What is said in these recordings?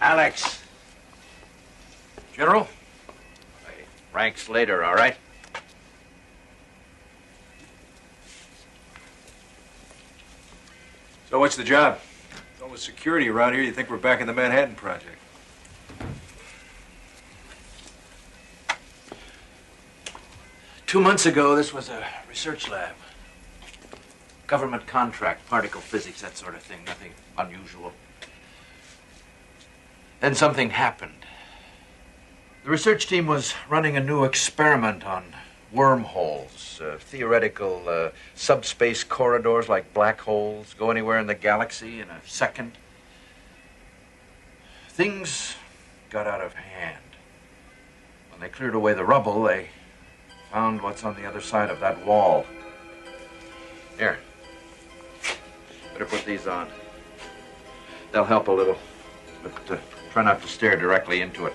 Alex. General? Ranks later, all right? So what's the job? With all the security around here, you think we're back in the Manhattan Project. 2 months ago, this was a research lab. Government contract, particle physics, that sort of thing. Nothing unusual. Then something happened. The research team was running a new experiment on wormholes, theoretical subspace corridors like black holes, go anywhere in the galaxy in a second. Things got out of hand. When they cleared away the rubble, they found what's on the other side of that wall. Here. Better put these on. They'll help a little, but try not to stare directly into it.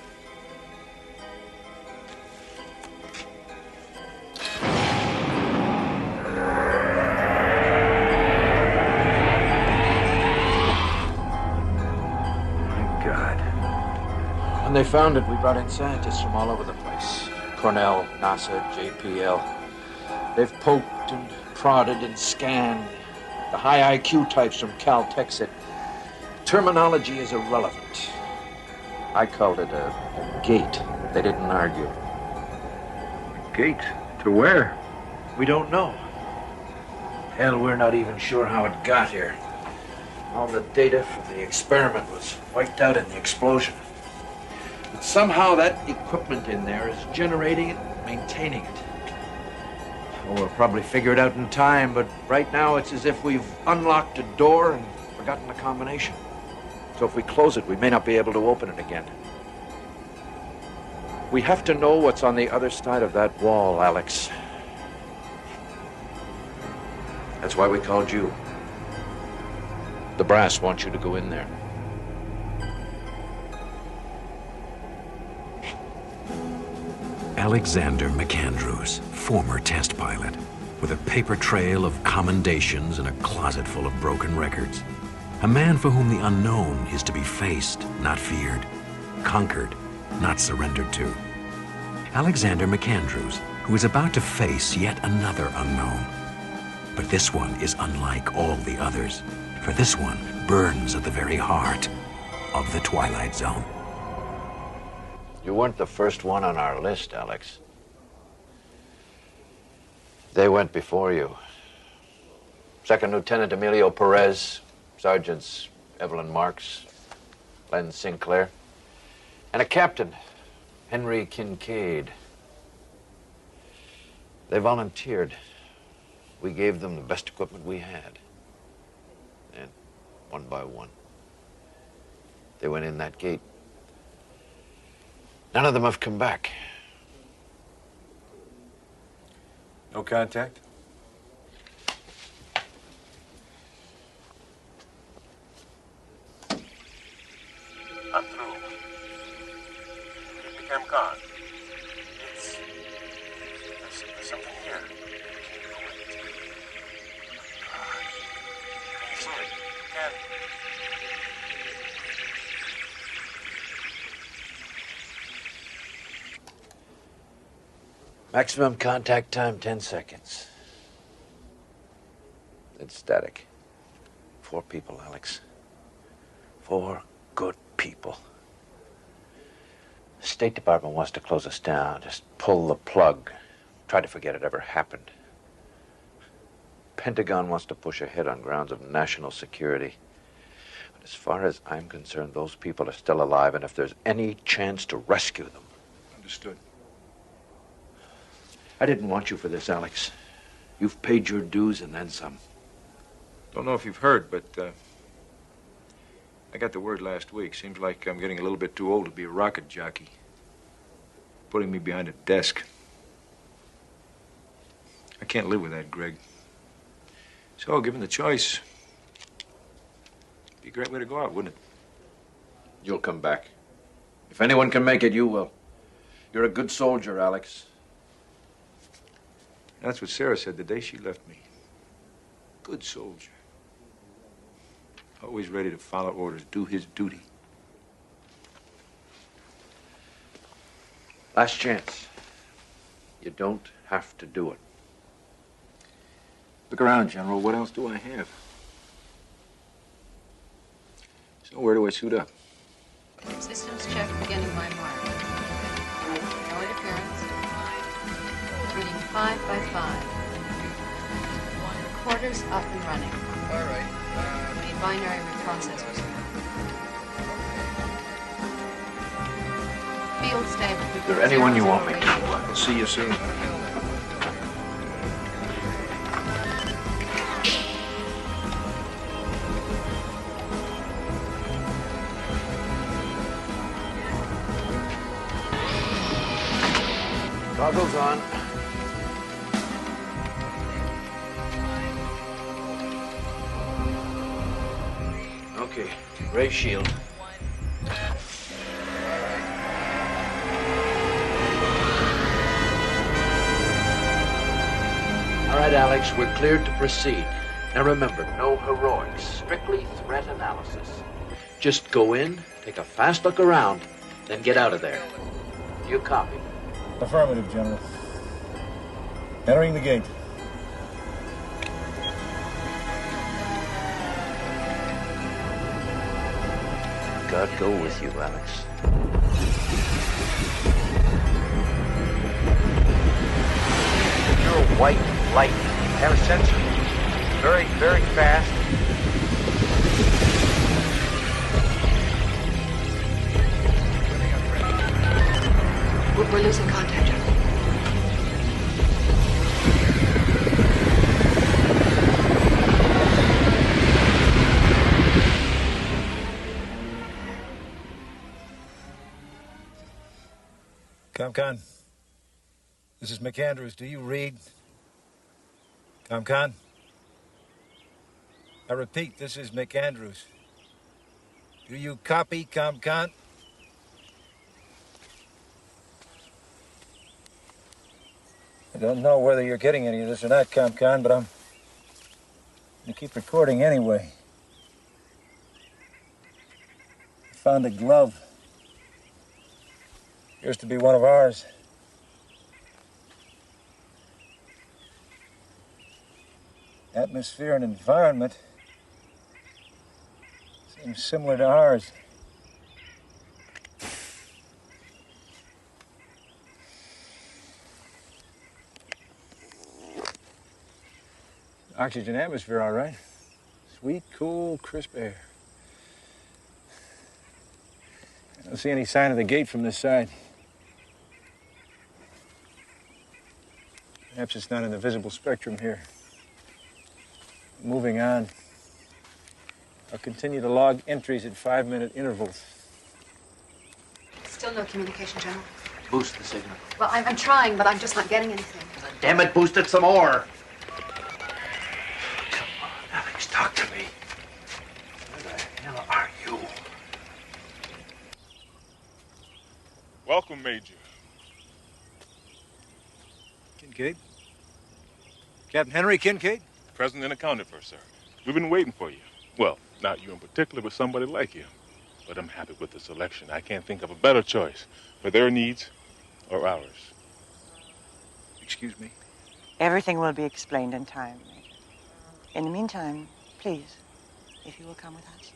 When they found it, we brought in scientists from all over the place. Cornell, NASA, JPL. They've poked and prodded and scanned. The high IQ types from Caltech said terminology is irrelevant. I called it a gate. They didn't argue. A gate? To where? We don't know. Hell, we're not even sure how it got here. All the data from the experiment was wiped out in the explosion. But somehow that equipment in there is generating it, maintaining it. Well, we'll probably figure it out in time, but right now it's as if we've unlocked a door and forgotten the combination. So if we close it, we may not be able to open it again. We have to know what's on the other side of that wall, Alex. That's why we called you. The brass wants you to go in there. Alexander McAndrews, former test pilot, with a paper trail of commendations and a closet full of broken records. A man for whom the unknown is to be faced, not feared, conquered, not surrendered to. Alexander McAndrews, who is about to face yet another unknown. But this one is unlike all the others, for this one burns at the very heart of the Twilight Zone. You weren't the first one on our list, Alex. They went before you. Second Lieutenant Emilio Perez, Sergeants Evelyn Marks, Len Sinclair, and a captain, Henry Kincaid. They volunteered. We gave them the best equipment we had. And one by one, they went in that gate. None of them have come back. No contact? I'm through. It became gone. There's something here. Can you see it? Can. Maximum contact time, 10 seconds. It's static. 4 people, Alex. 4 good people. The State Department wants to close us down. Just pull the plug. Try to forget it ever happened. Pentagon wants to push ahead on grounds of national security. But as far as I'm concerned, those people are still alive, and if there's any chance to rescue them. Understood. I didn't want you for this, Alex. You've paid your dues and then some. Don't know if you've heard, but I got the word last week. Seems like I'm getting a little bit too old to be a rocket jockey. Putting me behind a desk. I can't live with that, Greg. So, given the choice, it'd be a great way to go out, wouldn't it? You'll come back. If anyone can make it, you will. You're a good soldier, Alex. That's what Sarah said the day she left me. Good soldier. Always ready to follow orders, do his duty. Last chance. You don't have to do it. Look around, General. What else do I have? So where do I suit up? Systems check beginning by mark. No interference. Reading 5 by 5. Recorders up and running. All right. Need binary reprocessors. Field stable. Is there anyone you want me to? I'll see you soon. Goggles on. Okay, ray shield. All right, Alex, we're cleared to proceed. Now remember, no heroics, strictly threat analysis. Just go in, take a fast look around, then get out of there. You copy? Affirmative, General. Entering the gate. God go with you, Alex. Pure white light. Have a sensor. Very, very fast. We're losing contact, General. ComCon. This is McAndrews. Do you read? ComCon. I repeat, this is McAndrews. Do you copy, ComCon? I don't know whether you're getting any of this or not, ComCon, but I'm gonna keep recording anyway. I found a glove. Appears to be one of ours. Atmosphere and environment seems similar to ours. Oxygen atmosphere, all right. Sweet, cool, crisp air. I don't see any sign of the gate from this side. Perhaps it's not in the visible spectrum here. Moving on. I'll continue to log entries at 5-minute intervals. Still no communication, General. Boost the signal. Well, I'm trying, but I'm just not getting anything. Damn it, boost it some more. Come on, Alex, talk to me. Where the hell are you? Welcome, Major. Kincaid? Captain Henry Kincaid? Present and accounted for, sir. We've been waiting for you. Well, not you in particular, but somebody like you. But I'm happy with the selection. I can't think of a better choice for their needs or ours. Excuse me? Everything will be explained in time, Major. In the meantime, please, if you will come with us.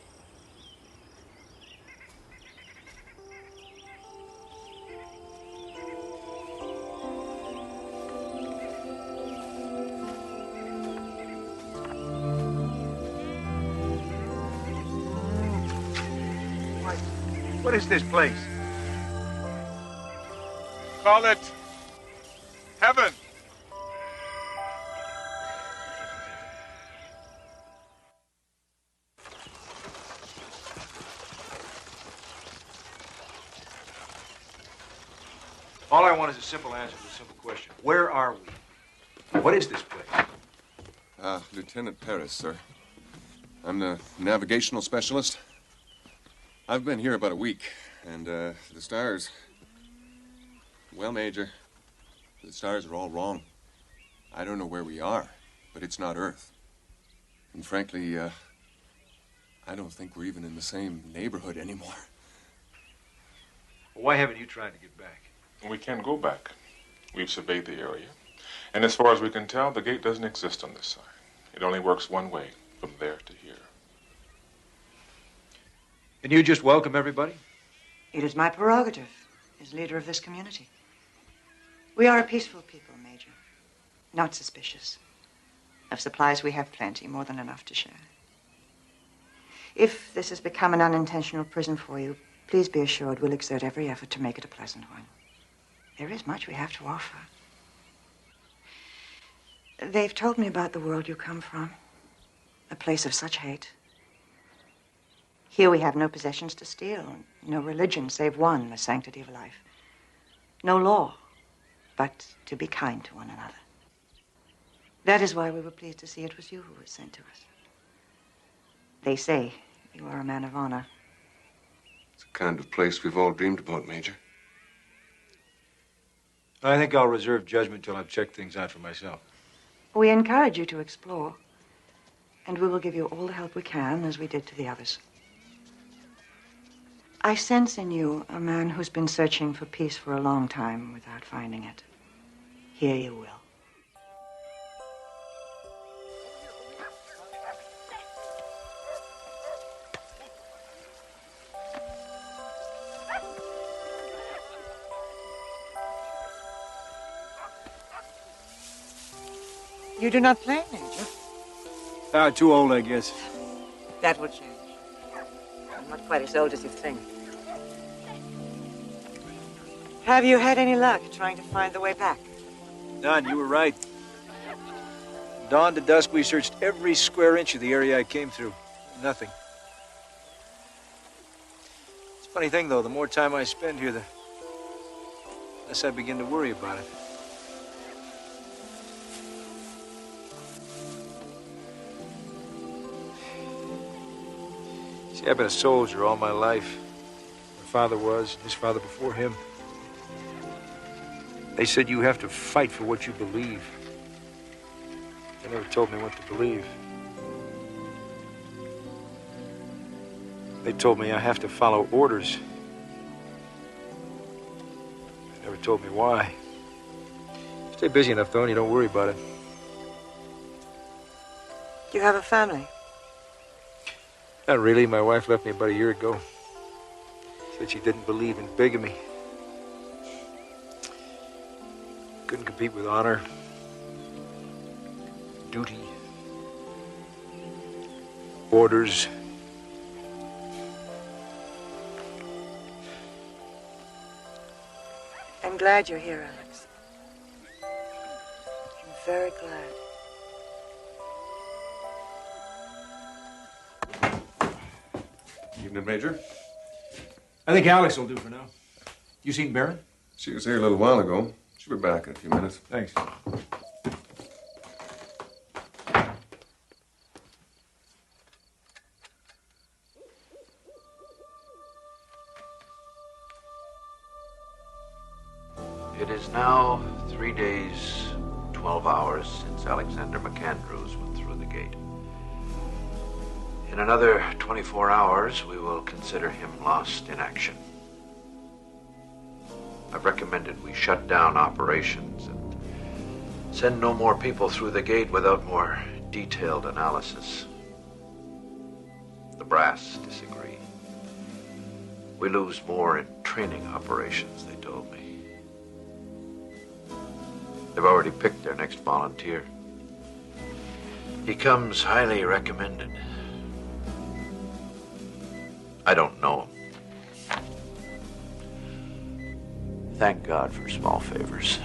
What is this place? Call it heaven. All I want is a simple answer to a simple question. Where are we? What is this place? Lieutenant Paris, sir. I'm the navigational specialist. I've been here about a week, and the stars... Well, Major, the stars are all wrong. I don't know where we are, but it's not Earth. And frankly, I don't think we're even in the same neighborhood anymore. Well, why haven't you tried to get back? We can't go back. We've surveyed the area. And as far as we can tell, the gate doesn't exist on this side. It only works one way, from there to here. Can you just welcome everybody? It is my prerogative as leader of this community. We are a peaceful people, Major. Not suspicious. Of supplies, we have plenty, more than enough to share. If this has become an unintentional prison for you, please be assured we'll exert every effort to make it a pleasant one. There is much we have to offer. They've told me about the world you come from, a place of such hate. Here we have no possessions to steal, no religion save one, the sanctity of life. No law, but to be kind to one another. That is why we were pleased to see it was you who was sent to us. They say you are a man of honor. It's the kind of place we've all dreamed about, Major. I think I'll reserve judgment till I've checked things out for myself. We encourage you to explore, and we will give you all the help we can, as we did to the others. I sense in you a man who's been searching for peace for a long time without finding it. Here you will. You do not play, Major? Too old, I guess. That will change. I'm not quite as old as you think. Have you had any luck trying to find the way back? None, you were right. Dawn to dusk, we searched every square inch of the area I came through. Nothing. It's a funny thing, though. The more time I spend here, the less I begin to worry about it. See, I've been a soldier all my life. My father was, and his father before him. They said you have to fight for what you believe. They never told me what to believe. They told me I have to follow orders. They never told me why. Stay busy enough, though, and you don't worry about it. You have a family? Not really. My wife left me about a year ago. Said she didn't believe in bigamy. Couldn't compete with honor, duty, orders. I'm glad you're here, Alex. I'm very glad. Evening, Major. I think Alex will do for now. You seen Barron? She was here a little while ago. She'll be back in a few minutes. Thanks. It is now 3 days, 12 hours since Alexander McAndrews went through the gate. In another 24 hours, we will consider him lost in action. I've recommended we shut down operations and send no more people through the gate without more detailed analysis. The brass disagree. We lose more in training operations, they told me. They've already picked their next volunteer. He comes highly recommended. I don't know him. Thank God for small favors.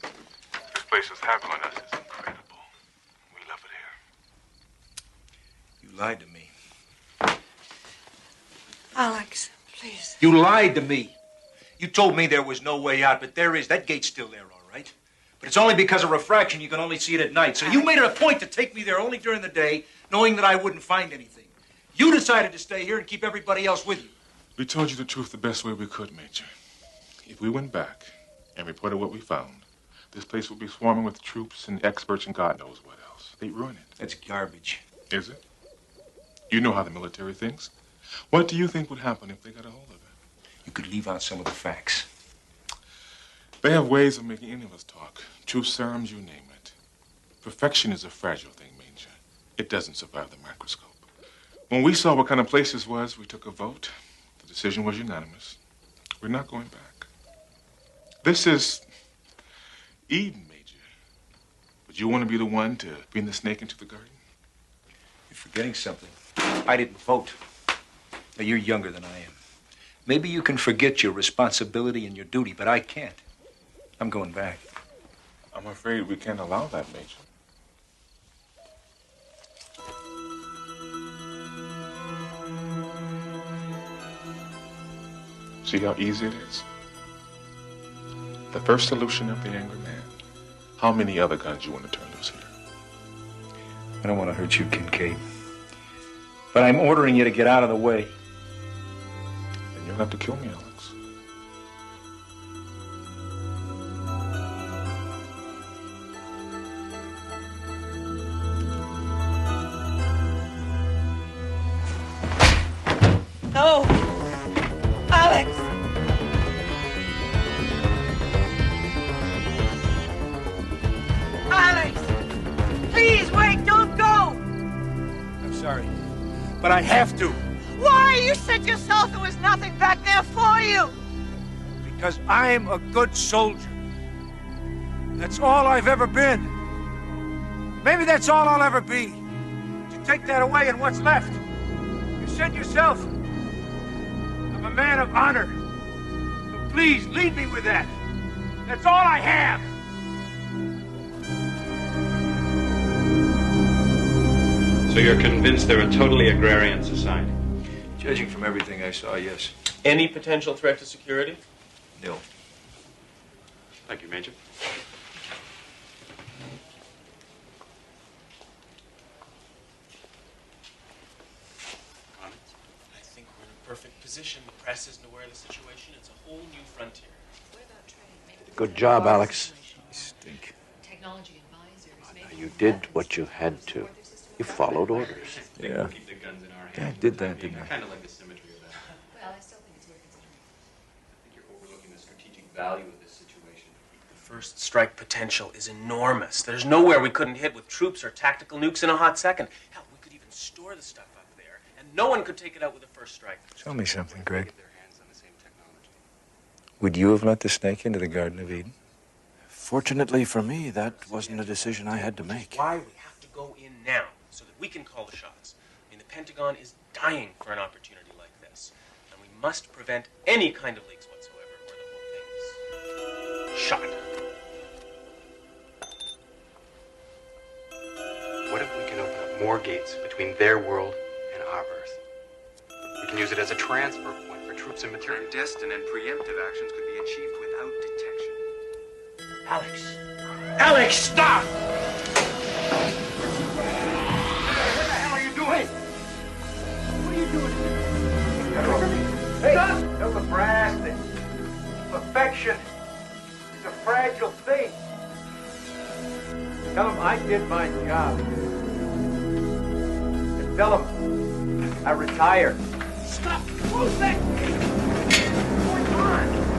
This place is having on us is incredible. We love it here. You lied to me. Alex, please. You lied to me. You told me there was no way out, but there is. That gate's still there, all right? But it's only because of refraction you can only see it at night. So you made it a point to take me there only during the day, knowing that I wouldn't find anything. You decided to stay here and keep everybody else with you. We told you the truth the best way we could, Major. If we went back and reported what we found, this place would be swarming with troops and experts and God knows what else. They'd ruin it. That's garbage. Is it? You know how the military thinks. What do you think would happen if they got a hold of it? You could leave out some of the facts. They have ways of making any of us talk. Truth serums, you name it. Perfection is a fragile thing, Major. It doesn't survive the microscope. When we saw what kind of place this was, we took a vote. The decision was unanimous. We're not going back. This is Eden, Major. Would you want to be the one to bring the snake into the garden? You're forgetting something. I didn't vote. Now, you're younger than I am. Maybe you can forget your responsibility and your duty, but I can't. I'm going back. I'm afraid we can't allow that, Major. See how easy it is? The first solution of the angry man. How many other guns you want to turn loose here? I don't want to hurt you, Kincaid. But I'm ordering you to get out of the way. Then you'll have to kill me, Alex. No! Alex! Alex! Please wait, don't go! I'm sorry, but I have to. Why? You said yourself there was nothing back there for you! Because I'm a good soldier. That's all I've ever been. Maybe that's all I'll ever be. You take that away and what's left? You said yourself, I'm a man of honor. So please, lead me with that. That's all I have. So you're convinced they're a totally agrarian society? Judging from everything I saw, yes. Any potential threat to security? No. Thank you, Major. I think we're in a perfect position. The press isn't aware of the situation. It's a whole new frontier. Good job, Alex. You stink. Technology advisors. You did what you had to. You followed orders. Yeah. Keep the guns in our hands. Yeah, I did that, didn't I? Kind of like the symmetry of that. Well, I still think it's worth considering. I think you're overlooking the strategic value of this situation. The first strike potential is enormous. There's nowhere we couldn't hit with troops or tactical nukes in a hot second. Hell, we could even store the stuff up there, and no one could take it out with a first strike. Tell me something, Greg. Get their hands on the same technology. Would you have let the snake into the Garden of Eden? Fortunately for me, that wasn't a decision I had to make. Why we have to go in now, so that we can call the shots. I mean, the Pentagon is dying for an opportunity like this, and we must prevent any kind of leaks whatsoever, or the whole thing is shot. What if we can open up more gates between their world and our Earth? We can use it as a transfer point for troops and material. Clandestine and preemptive actions could be achieved without detection. Alex! Alex, stop! Hey, tell the brass that perfection is a fragile thing. Tell them I did my job. And tell them I retire. Stop! Close that! What's going on?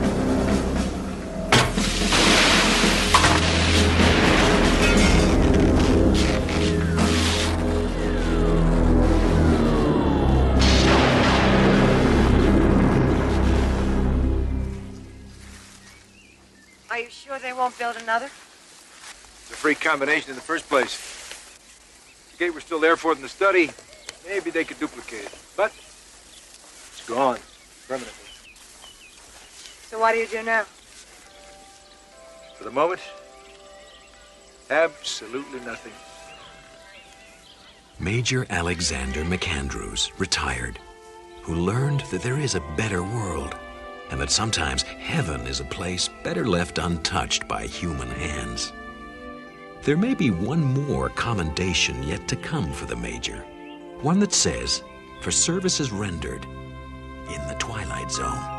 Are you sure they won't build another? It's a free combination in the first place. If the gate were still there for them to study, maybe they could duplicate it. But it's gone permanently. So what do you do now? For the moment, absolutely nothing. Major Alexander McAndrews, retired, who learned that there is a better world and that sometimes heaven is a place better left untouched by human hands. There may be one more commendation yet to come for the Major, one that says, for services rendered in the Twilight Zone.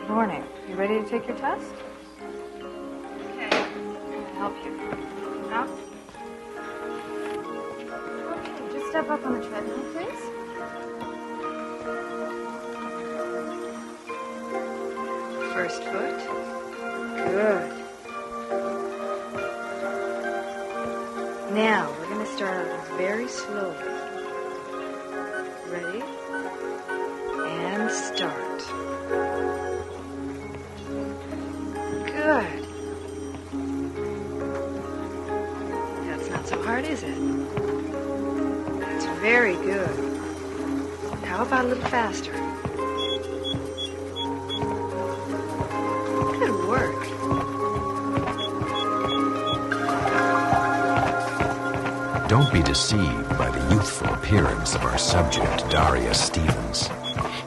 Morning. You ready to take your test? Okay. I'll help you. Now? Okay, just step up on the treadmill, please. First foot. Good. Now, we're going to start out very slowly. Ready? And start. Good. That's not so hard, is it? That's very good. How about a little faster? Good work. Don't be deceived by the youthful appearance of our subject, Darius Stevens.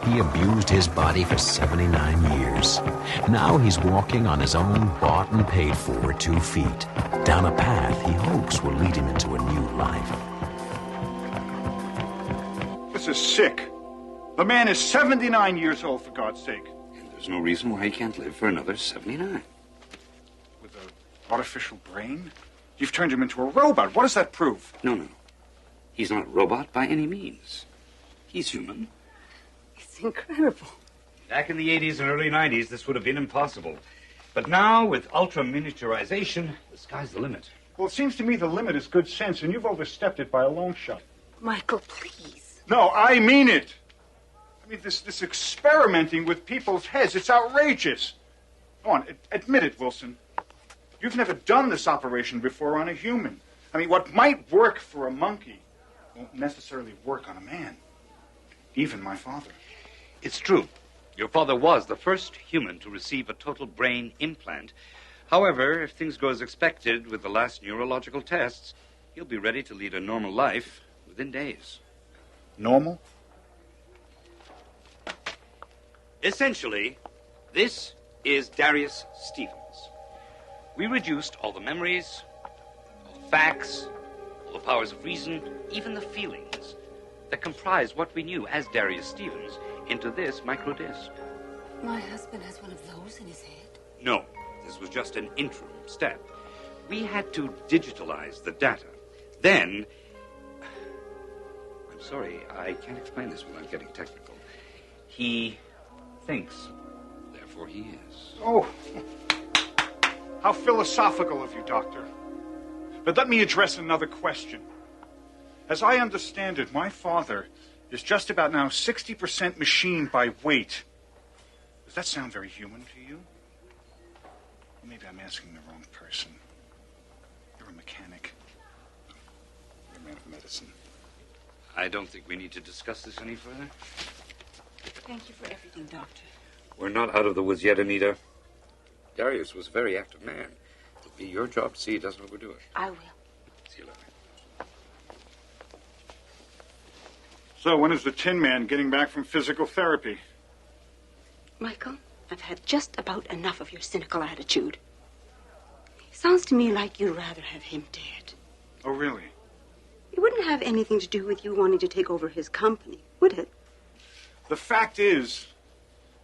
He abused his body for 79 years. Now he's walking on his own bought and paid for 2 feet, down a path he hopes will lead him into a new life. This is sick. The man is 79 years old, for God's sake. And there's no reason why he can't live for another 79. With an artificial brain? You've turned him into a robot. What does that prove? No. He's not a robot by any means. He's human. It's incredible. Back in the 80s and early 90s, this would have been impossible. But now, with ultra-miniaturization, the sky's the limit. Well, it seems to me the limit is good sense, and you've overstepped it by a long shot. Michael, please. No, I mean it. I mean, this experimenting with people's heads, it's outrageous. Go on, admit it, Wilson. You've never done this operation before on a human. I mean, what might work for a monkey won't necessarily work on a man. Even my father. It's true. Your father was the first human to receive a total brain implant. However, if things go as expected with the last neurological tests, he'll be ready to lead a normal life within days. Normal? Essentially, this is Darius Stevens. We reduced all the memories, all the facts, all the powers of reason, even the feelings that comprise what we knew as Darius Stevens into this microdisc. My husband has one of those in his head. No, this was just an interim step. We had to digitalize the data. Then, I'm sorry, I can't explain this without getting technical. He thinks, therefore he is. Oh, how philosophical of you, Doctor. But let me address another question. As I understand it, my father is just about now 60% machine by weight. Does that sound very human to you? Maybe I'm asking the wrong person. You're a mechanic. You're a man of medicine. I don't think we need to discuss this any further. Thank you for everything, Doctor. We're not out of the woods yet, Anita. Darius was a very active man. It'll be your job to see he doesn't overdo it. I will. See you later. So, when is the Tin Man getting back from physical therapy? Michael, I've had just about enough of your cynical attitude. Sounds to me like you'd rather have him dead. Oh, really? It wouldn't have anything to do with you wanting to take over his company, would it? The fact is,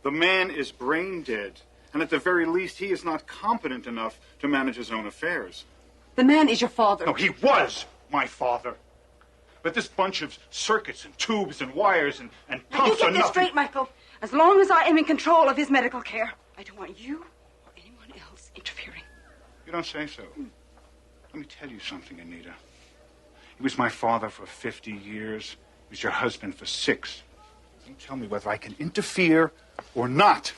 the man is brain dead. And at the very least, he is not competent enough to manage his own affairs. The man is your father. No, he was my father. But this bunch of circuits and tubes and wires and pumps Now, are you get this nothing. straight, Michael. As long as I am in control of his medical care, I don't want you or anyone else interfering. You don't say so. Let me tell you something, Anita. He was my father for 50 years. He was your husband for 6. You tell me whether I can interfere or not.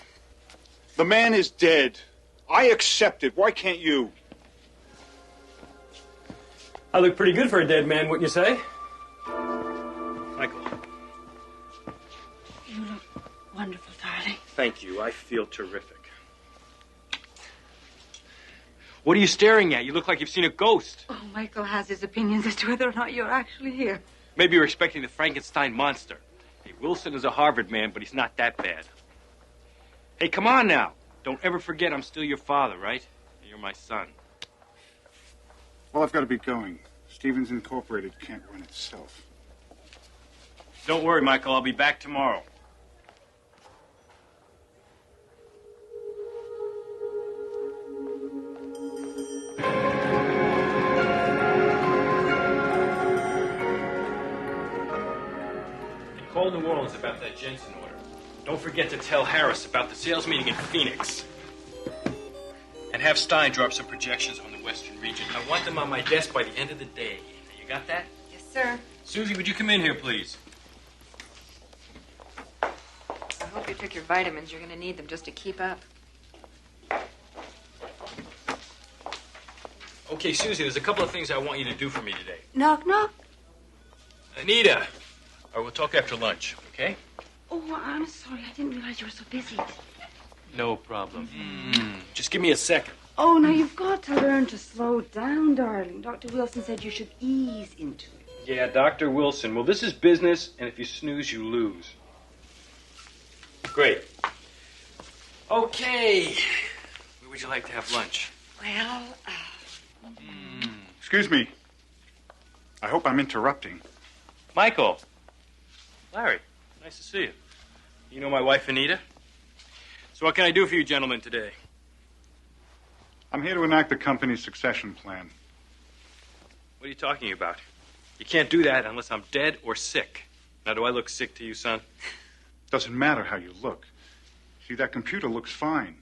The man is dead. I accept it. Why can't you? I look pretty good for a dead man, wouldn't you say? Michael. You look wonderful, darling. Thank you. I feel terrific. What are you staring at? You look like you've seen a ghost. Oh, Michael has his opinions as to whether or not you're actually here. Maybe you're expecting the Frankenstein monster. Hey, Wilson is a Harvard man, but he's not that bad. Hey, come on now. Don't ever forget I'm still your father, right? You're my son. Well, I've got to be going. Stevens Incorporated can't run itself. Don't worry, Michael. I'll be back tomorrow. Tell New Orleans about that Jensen order. Don't forget to tell Harris about the sales meeting in Phoenix. And have Stein drop some projections on the Western region. I want them on my desk by the end of the day. You got that? Yes, sir. Susie, would you come in here, please? I hope you took your vitamins. You're going to need them just to keep up. Okay, Susie, there's a couple of things I want you to do for me today. Knock, knock. Anita, or we'll talk after lunch, okay? Oh, I'm sorry. I didn't realize you were so busy. No problem. Just give me a second. Oh, now you've got to learn to slow down, darling. Dr. Wilson said you should ease into it. Yeah, Dr. Wilson. Well, this is business, and if you snooze, you lose. Great. Okay. Where would you like to have lunch? Well, Excuse me. I hope I'm interrupting. Michael. Larry, nice to see you. You know my wife, Anita? So what can I do for you gentlemen today? I'm here to enact the company's succession plan. What are you talking about? You can't do that unless I'm dead or sick. Now, do I look sick to you, son? Doesn't matter how you look. See, that computer looks fine,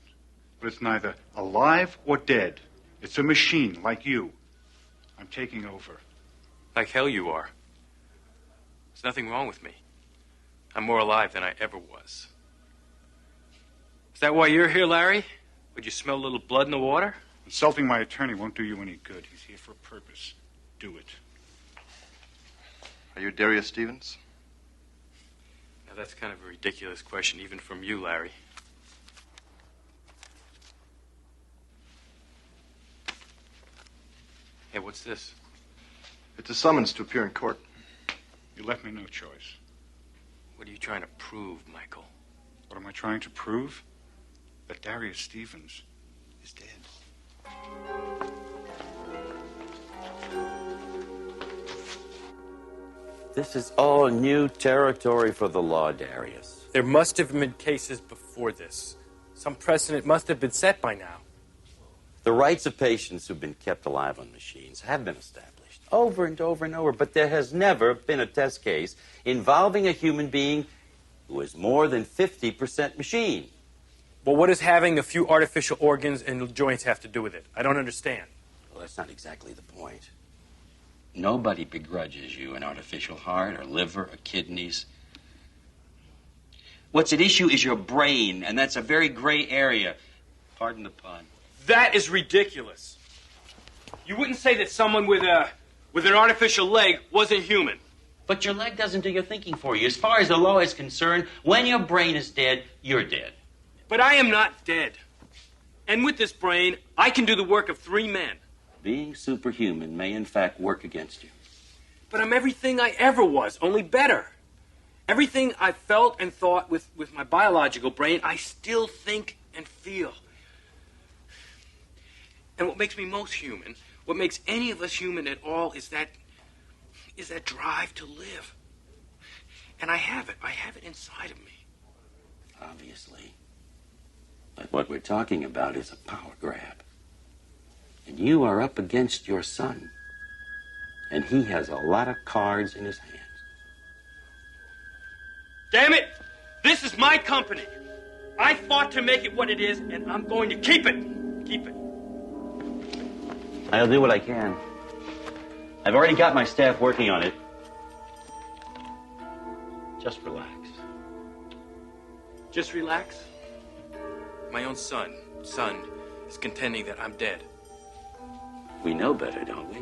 but it's neither alive or dead. It's a machine, like you. I'm taking over. Like hell you are. There's nothing wrong with me. I'm more alive than I ever was. Is that why you're here, Larry? Would you smell a little blood in the water? Insulting my attorney won't do you any good. He's here for a purpose. Do it. Are you Darius Stevens? Now, that's kind of a ridiculous question, even from you, Larry. Hey, what's this? It's a summons to appear in court. You left me no choice. What are you trying to prove, Michael? What am I trying to prove? That Darius Stevens is dead. This is all new territory for the law, Darius. There must have been cases before this. Some precedent must have been set by now. The rights of patients who've been kept alive on machines have been established over and over and over, but there has never been a test case involving a human being who is more than 50% machine. Well, what does having a few artificial organs and joints have to do with it? I don't understand. Well, that's not exactly the point. Nobody begrudges you an artificial heart or liver or kidneys. What's at issue is your brain, and that's a very gray area. Pardon the pun. That is ridiculous. You wouldn't say that someone with an artificial leg wasn't human. But your leg doesn't do your thinking for you. As far as the law is concerned, when your brain is dead, you're dead. But I am not dead. And with this brain, I can do the work of 3 men. Being superhuman may in fact work against you. But I'm everything I ever was, only better. Everything I felt and thought with my biological brain, I still think and feel. And what makes me most human, what makes any of us human at all, is that drive to live. And I have it inside of me. Obviously. But what we're talking about is a power grab. And you are up against your son. And he has a lot of cards in his hands. Damn it! This is my company. I fought to make it what it is, and I'm going to keep it. Keep it. I'll do what I can. I've already got my staff working on it. Just relax. Just relax? My own son is contending that I'm dead. We know better, don't we?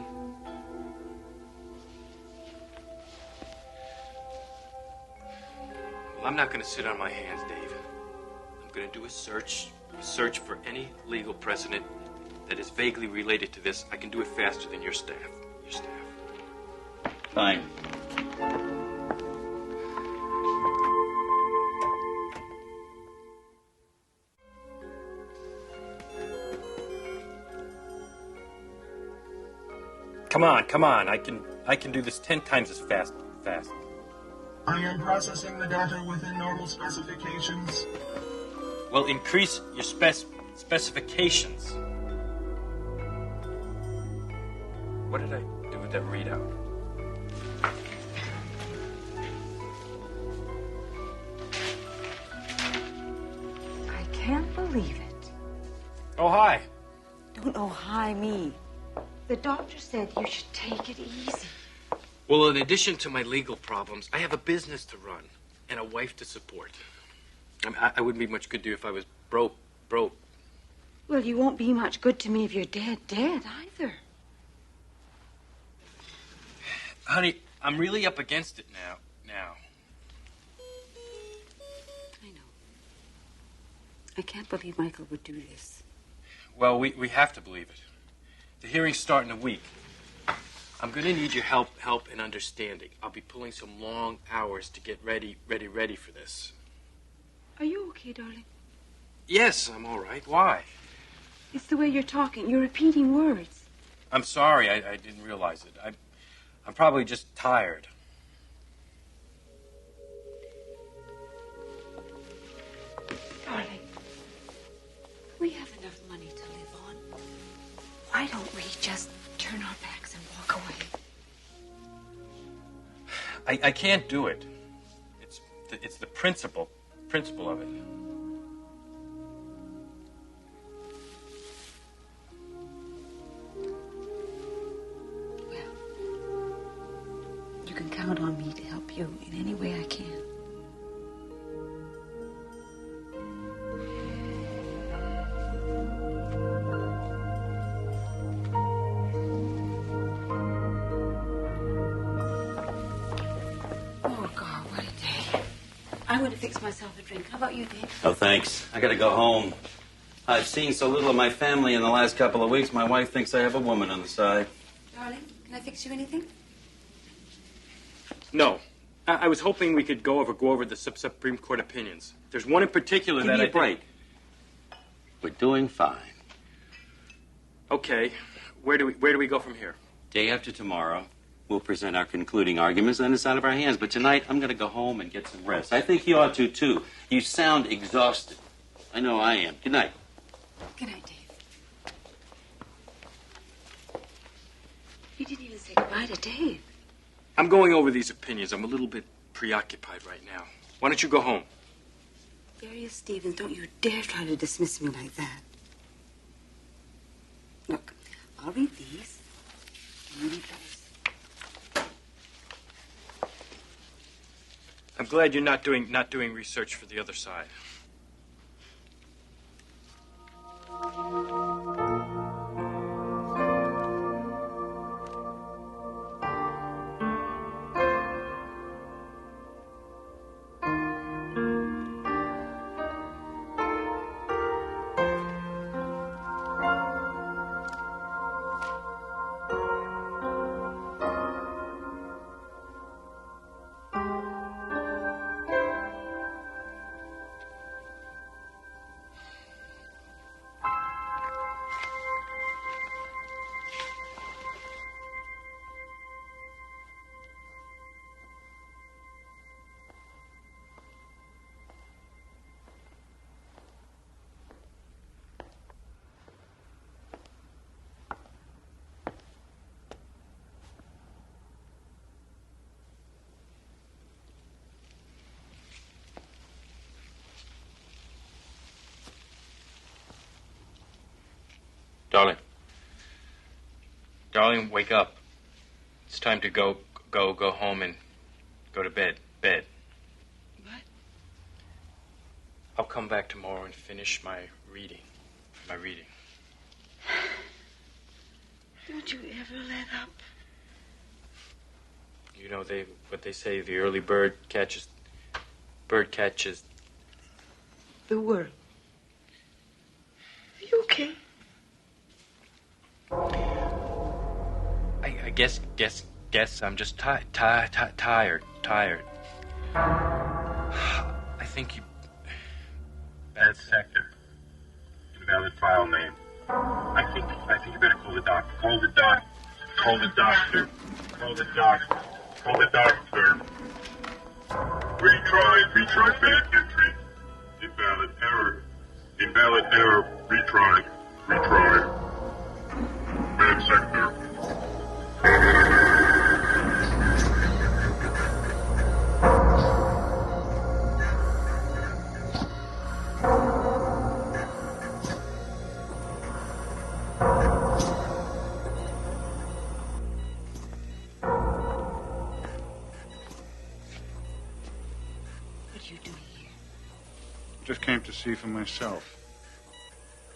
Well, I'm not going to sit on my hands, Dave. I'm going to do a search for any legal precedent that is vaguely related to this. I can do it faster than your staff. Fine. Come on. I can do this 10 times as fast. I am processing the data within normal specifications. Well, increase your specifications. What did I do with that readout? believe it. Oh, hi. Don't oh hi me. The doctor said you should take it easy. Well, in addition to my legal problems, I have a business to run and a wife to support. I wouldn't be much good to you if I was broke. Well, you won't be much good to me if you're dead either. Honey, I'm really up against it now. I know. I can't believe Michael would do this. Well, we have to believe it. The hearings start in a week. I'm going to need your help and understanding. I'll be pulling some long hours to get ready for this. Are you okay, darling? Yes, I'm all right. Why? It's the way you're talking. You're repeating words. I'm sorry. I didn't realize it. I'm probably just tired. Darling, we have enough money to live on. Why don't we just turn our backs and walk away? I can't do it. It's the principle of it. You can count on me to help you in any way I can. Oh, God, what a day. I'm going to fix myself a drink. How about you, Dave? Oh, thanks. I gotta go home. I've seen so little of my family in the last couple of weeks, my wife thinks I have a woman on the side. Darling, can I fix you anything? No. I was hoping we could go over the Supreme Court opinions. There's one in particular Give that me a break. We're doing fine. Okay. Where do we go from here? Day after tomorrow, we'll present our concluding arguments, and it's out of our hands. But tonight, I'm going to go home and get some rest. I think you ought to, too. You sound exhausted. I know I am. Good night. Good night, Dave. You didn't even say goodbye to Dave. I'm going over these opinions. I'm a little bit preoccupied right now. Why don't you go home? Darius Stevens, don't you dare try to dismiss me like that. Look, I'll read these. And you read those. I'm glad you're not doing research for the other side. Darling, wake up. It's time to go home and go to bed. What? I'll come back tomorrow and finish my reading. Don't you ever let up. You know what they say, the early bird catches The world. Are you okay? I guess I'm just tired. I think you... Bad sector. Invalid file name. I think you better call the doctor. Call the doctor. Retry bad entry. Invalid error. Retry. Bad sector. came to see for myself.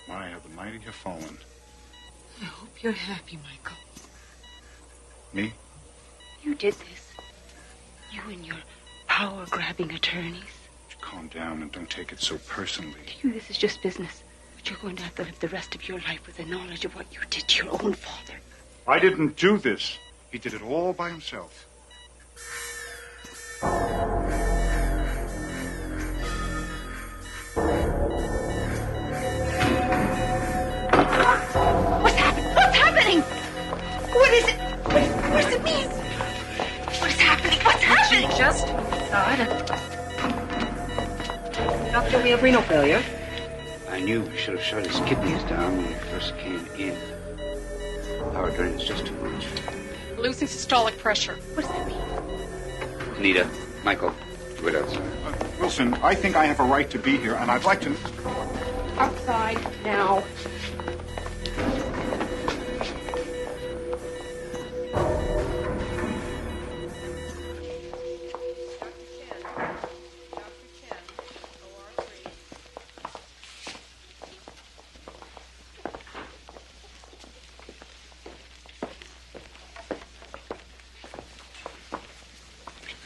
My, how the mighty have fallen. I hope you're happy, Michael. Me? You did this. You and your power-grabbing attorneys. Calm down and don't take it so personally. To you, this is just business. But you're going to have to live the rest of your life with the knowledge of what you did to your own father. I didn't do this. He did it all by himself. What's happening? What's happening? What is it? What does it mean? What is happening? What's happening? Just Doctor, we have renal failure. I knew we should have shut his kidneys down when we first came in. Power drain is just too much. Losing systolic pressure. What does that mean? Anita, Michael, wait outside. Wilson, I think I have a right to be here, and I'd like to... Outside now.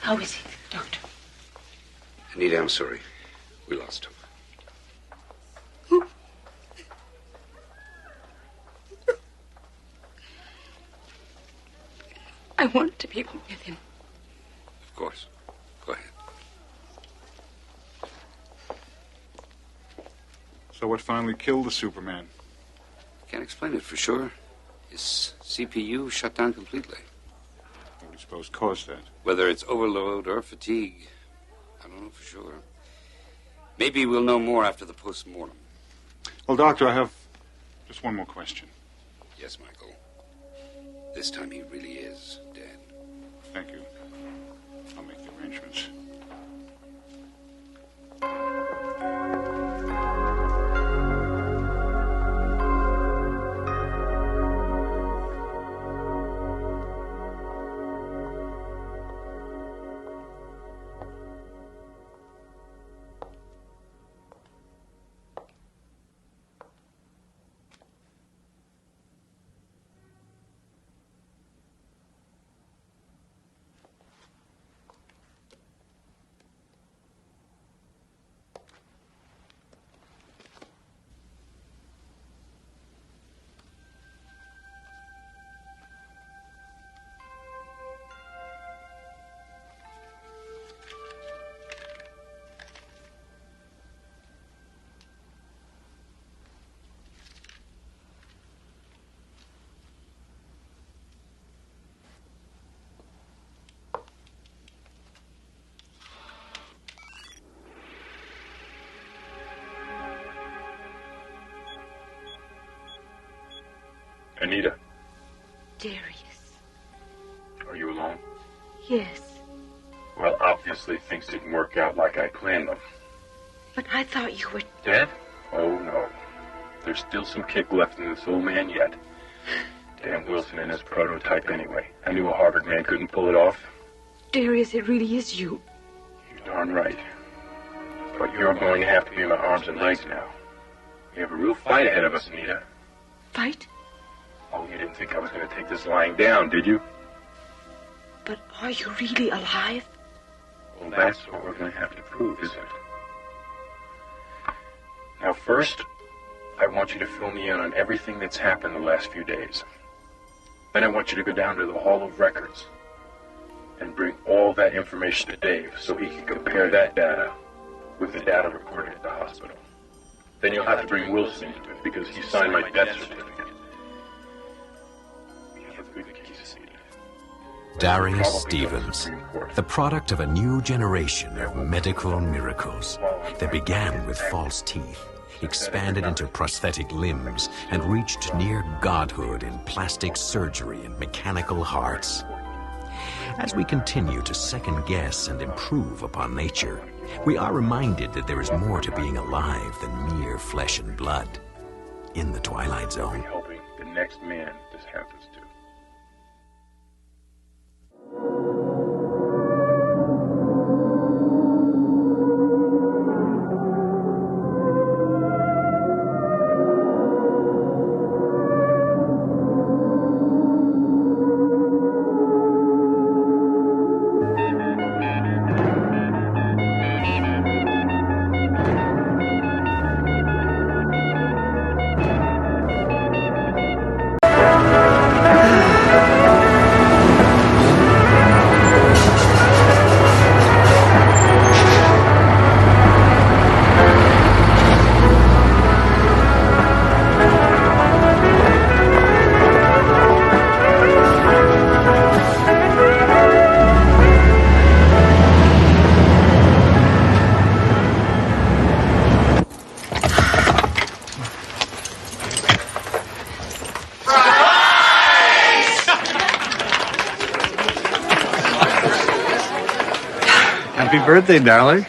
How is he, Doctor? Anita, I'm sorry. We lost him. I want to be with him. Of course. Go ahead. So what finally killed the Superman? Can't explain it for sure. His CPU shut down completely. What do you suppose caused that? Whether it's overload or fatigue, I don't know for sure. Maybe we'll know more after the post-mortem. Well, Doctor, I have just one more question. Yes, Michael. This time he really is dead. Thank you. I'll make the arrangements. Anita, Darius. are you alone? Yes. Well, obviously things didn't work out like I planned them. But I thought you were... Dead? Oh, no. There's still some kick left in this old man yet. Damn Wilson and his prototype anyway. I knew a Harvard man couldn't pull it off. Darius, it really is you. You're darn right. But you're going to have to be my arms and legs now. We have a real fight ahead of us, Anita. Fight? Oh, you didn't think I was going to take this lying down, did you? But are you really alive? Well, that's what we're going to have to prove, isn't it? Now, first, I want you to fill me in on everything that's happened the last few days. Then I want you to go down to the Hall of Records and bring all that information to Dave so he can compare that data with the data recorded at the hospital. Then you'll have to bring Wilson into it because he signed my death certificate. Darius Stevens, the product of a new generation of medical miracles that began with false teeth, expanded into prosthetic limbs, and reached near godhood in plastic surgery and mechanical hearts. As we continue to second-guess and improve upon nature, we are reminded that there is more to being alive than mere flesh and blood. In the Twilight Zone. Helping the next man this happens to. Happy birthday, darling.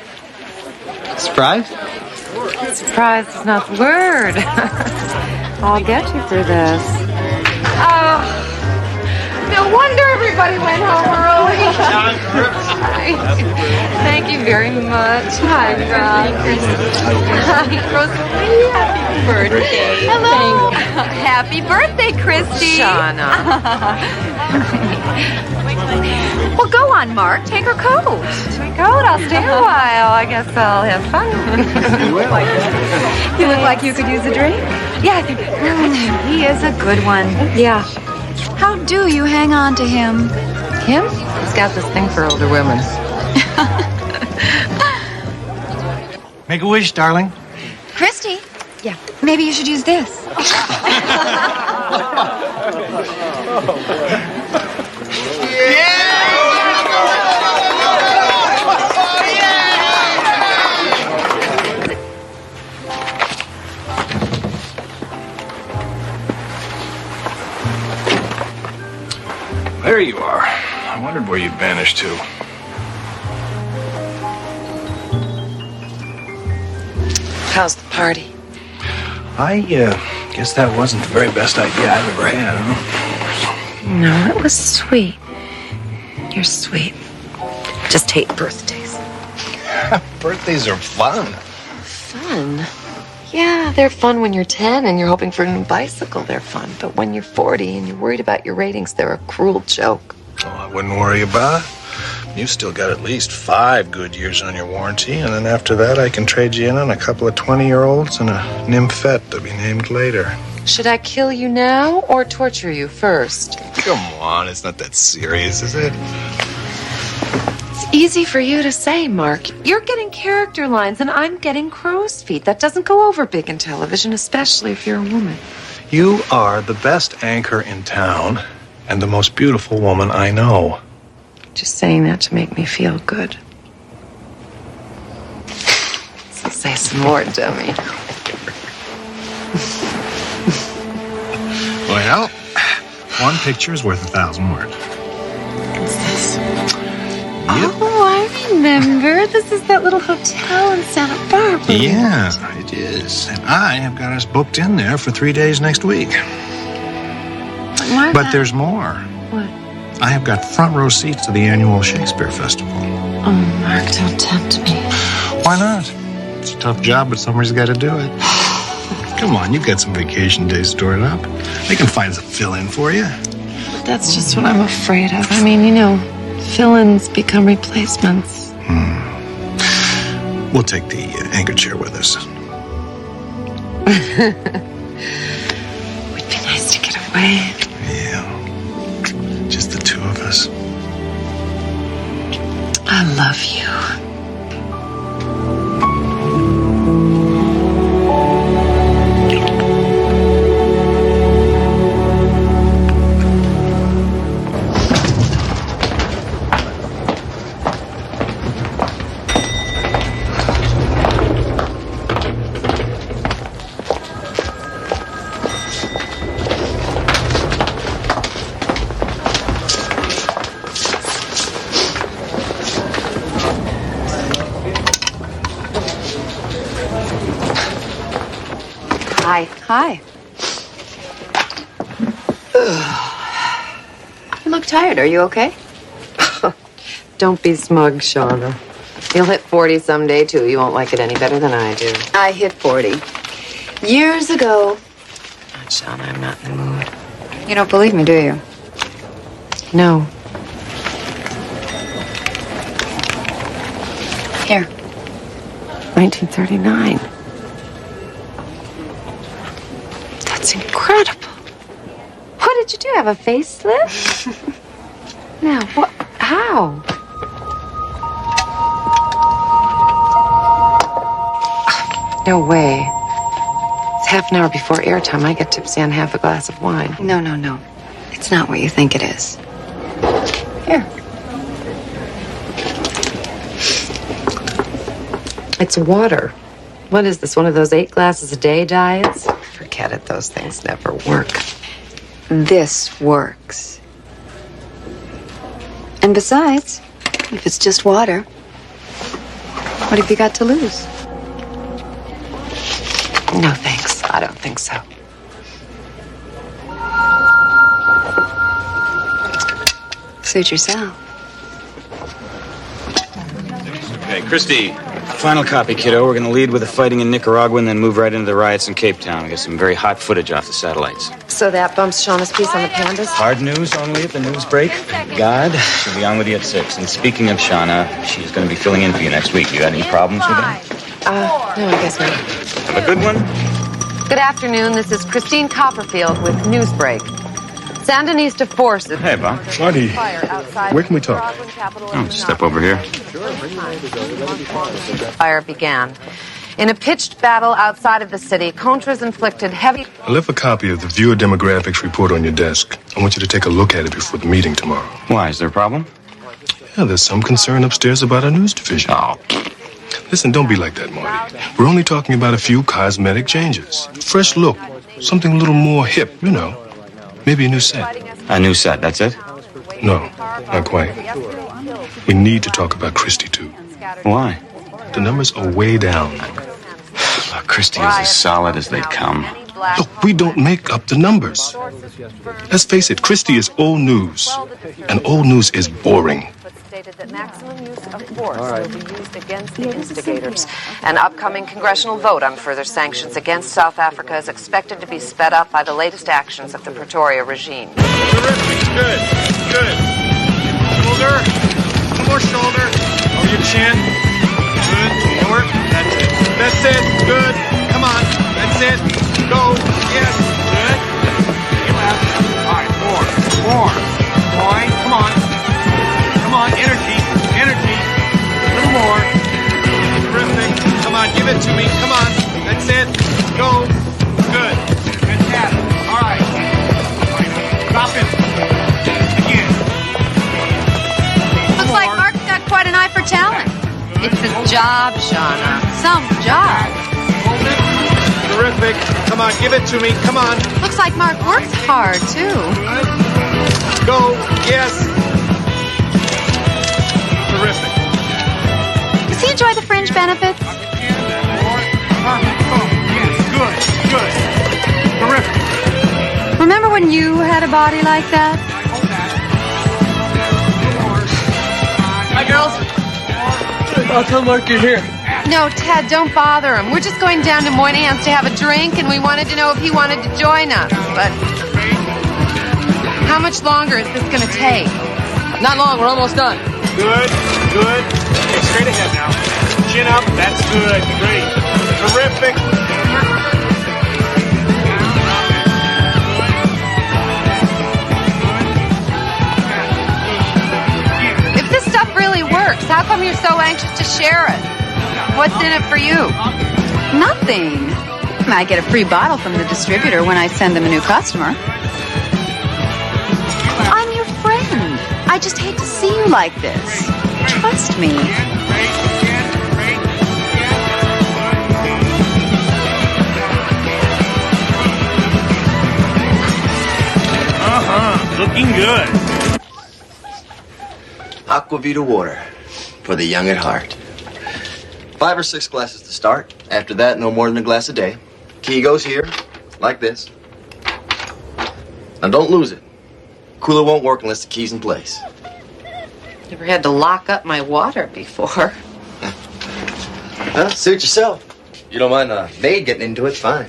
Surprise? Surprise is not the word. I'll get you for this. Oh, no wonder everybody went home early. Thank you very much. Hi, Rob. Hi, Rosalie. Happy birthday. Hello. Happy birthday, Christy. Shauna. Well, go on, Mark. Take her coat. My coat? I'll stay a while. I guess I'll have fun. You will. You look like you could use a drink. Yeah, I think he is a good one. Yeah. How do you hang on to him? Him? He's got this thing for older women. Make a wish, darling. Christy? Yeah. Maybe you should use this. There you are. I wondered where you'd vanished to. How's the party? I guess that wasn't the very best idea I've ever had, huh? No, it was sweet. You're sweet. Just hate birthdays. Birthdays are fun. Fun? Yeah, they're fun when you're 10 and you're hoping for a new bicycle. They're fun. But when you're 40 and you're worried about your ratings, they're a cruel joke. Oh, I wouldn't worry about it. You've still got at least 5 good years on your warranty, and then after that, I can trade you in on a couple of 20-year-olds and a nymphette to be named later. Should I kill you now or torture you first? Come on, it's not that serious, is it? It's easy for you to say, Mark. You're getting character lines and I'm getting crow's feet. That doesn't go over big in television, especially if you're a woman. You are the best anchor in town and the most beautiful woman I know. Just saying that to make me feel good. So say some more, dummy. Well, one picture is worth 1,000 words. What's this? Oh, I remember. This is that little hotel in Santa Barbara. Yeah, it is. And I have got us booked in there for 3 days next week. Why But not? there's more. What? I have got front row seats to the annual Shakespeare Festival. Oh, Mark, don't tempt me. Why not? It's a tough job, but somebody's got to do it. Come on, you've got some vacation days stored up. They can find some fill-in for you. That's just what I'm afraid of. I mean, you know, fill-ins become replacements. We'll take the anchor chair with us. Would be nice to get away. Yeah. Just the two of us. I love you. Hi. Hi. You look tired. Are you okay? Don't be smug, Shauna. You'll hit 40 someday, too. You won't like it any better than I do. I hit 40. Years ago. God, Shauna, I'm not in the mood. You don't believe me, do you? No. Here. 1939. That's incredible. What did you do? Have a facelift? Now, what? How? No way. It's half an hour before airtime. I get tipsy on half a glass of wine. No, no, no. It's not what you think it is. Here. It's water. What is this, one of those 8 glasses a day diets? Forget it, those things never work. This works. And besides, if it's just water, What have you got to lose? No, thanks. I don't think so. Suit yourself. Okay, Christy, final copy, kiddo. We're going to lead with the fighting in Nicaragua and then move right into the riots in Cape Town. Get some very hot footage off the satellites. So that bumps Shauna's piece on the pandas? Hard news only at the news break. Thank God. She'll be on with you at 6. And speaking of Shauna, she's going to be filling in for you next week. You got any problems with her? No, I guess not. Have a good one. Good afternoon. This is Christine Copperfield with Newsbreak. Sandinista forces. Hey, Bob. Marty, where can we talk? Oh, step over here. Fire began. In a pitched battle outside of the city, Contras inflicted heavy... I left a copy of the viewer demographics report on your desk. I want you to take a look at it before the meeting tomorrow. Why? Is there a problem? Yeah, there's some concern upstairs about our news division. Oh. Listen, don't be like that, Marty. We're only talking about a few cosmetic changes. Fresh look. Something a little more hip, you know. Maybe a new set. A new set, that's it? No, not quite. We need to talk about Christy, too. Why? The numbers are way down. Look, Christy is as solid as they come. Look, we don't make up the numbers. Let's face it, Christy is old news. And old news is boring. Stated that maximum use of force will be used against the instigators. An upcoming congressional vote on further sanctions against South Africa is expected to be sped up by the latest actions of the Pretoria regime. Terrific. Good. Good. Shoulder. One more shoulder. Over your chin. Good. Forward. That's it. That's it. Good. Come on. That's it. Go. Yes. Good. You left. All right. More. Boy. Come on. Come on, energy, a little more. Terrific. Come on, give it to me. Come on, that's it. Go. Good. Fantastic. All right. Stop it. Again. Looks like Mark's got quite an eye for talent. It's his job, Shauna. Some job. Hold it. Terrific. Come on, give it to me. Come on. Looks like Mark works hard, too. Good. Go. Yes. Terrific. Does he enjoy the fringe benefits? Yes, good. Terrific. Remember when you had a body like that? Hi, girls. I'll tell Mark you're here. No, Ted, don't bother him. We're just going down to Moynihan's to have a drink, and we wanted to know if he wanted to join us. But how much longer is this going to take? Not long. We're almost done. Good. Okay, straight ahead now. Chin up. That's good. Great. Terrific. If this stuff really works, how come you're so anxious to share it? What's in it for you? Nothing. I get a free bottle from the distributor when I send them a new customer. I'm your friend. I just hate to see you like this. Trust me. Looking good. Aquavita water for the young at heart. 5 or 6 glasses to start. After that, no more than a glass a day. Key goes here, like this. Now don't lose it. Cooler won't work unless the key's in place. Never had to lock up my water before. Well, suit yourself. You don't mind a maid getting into it, fine.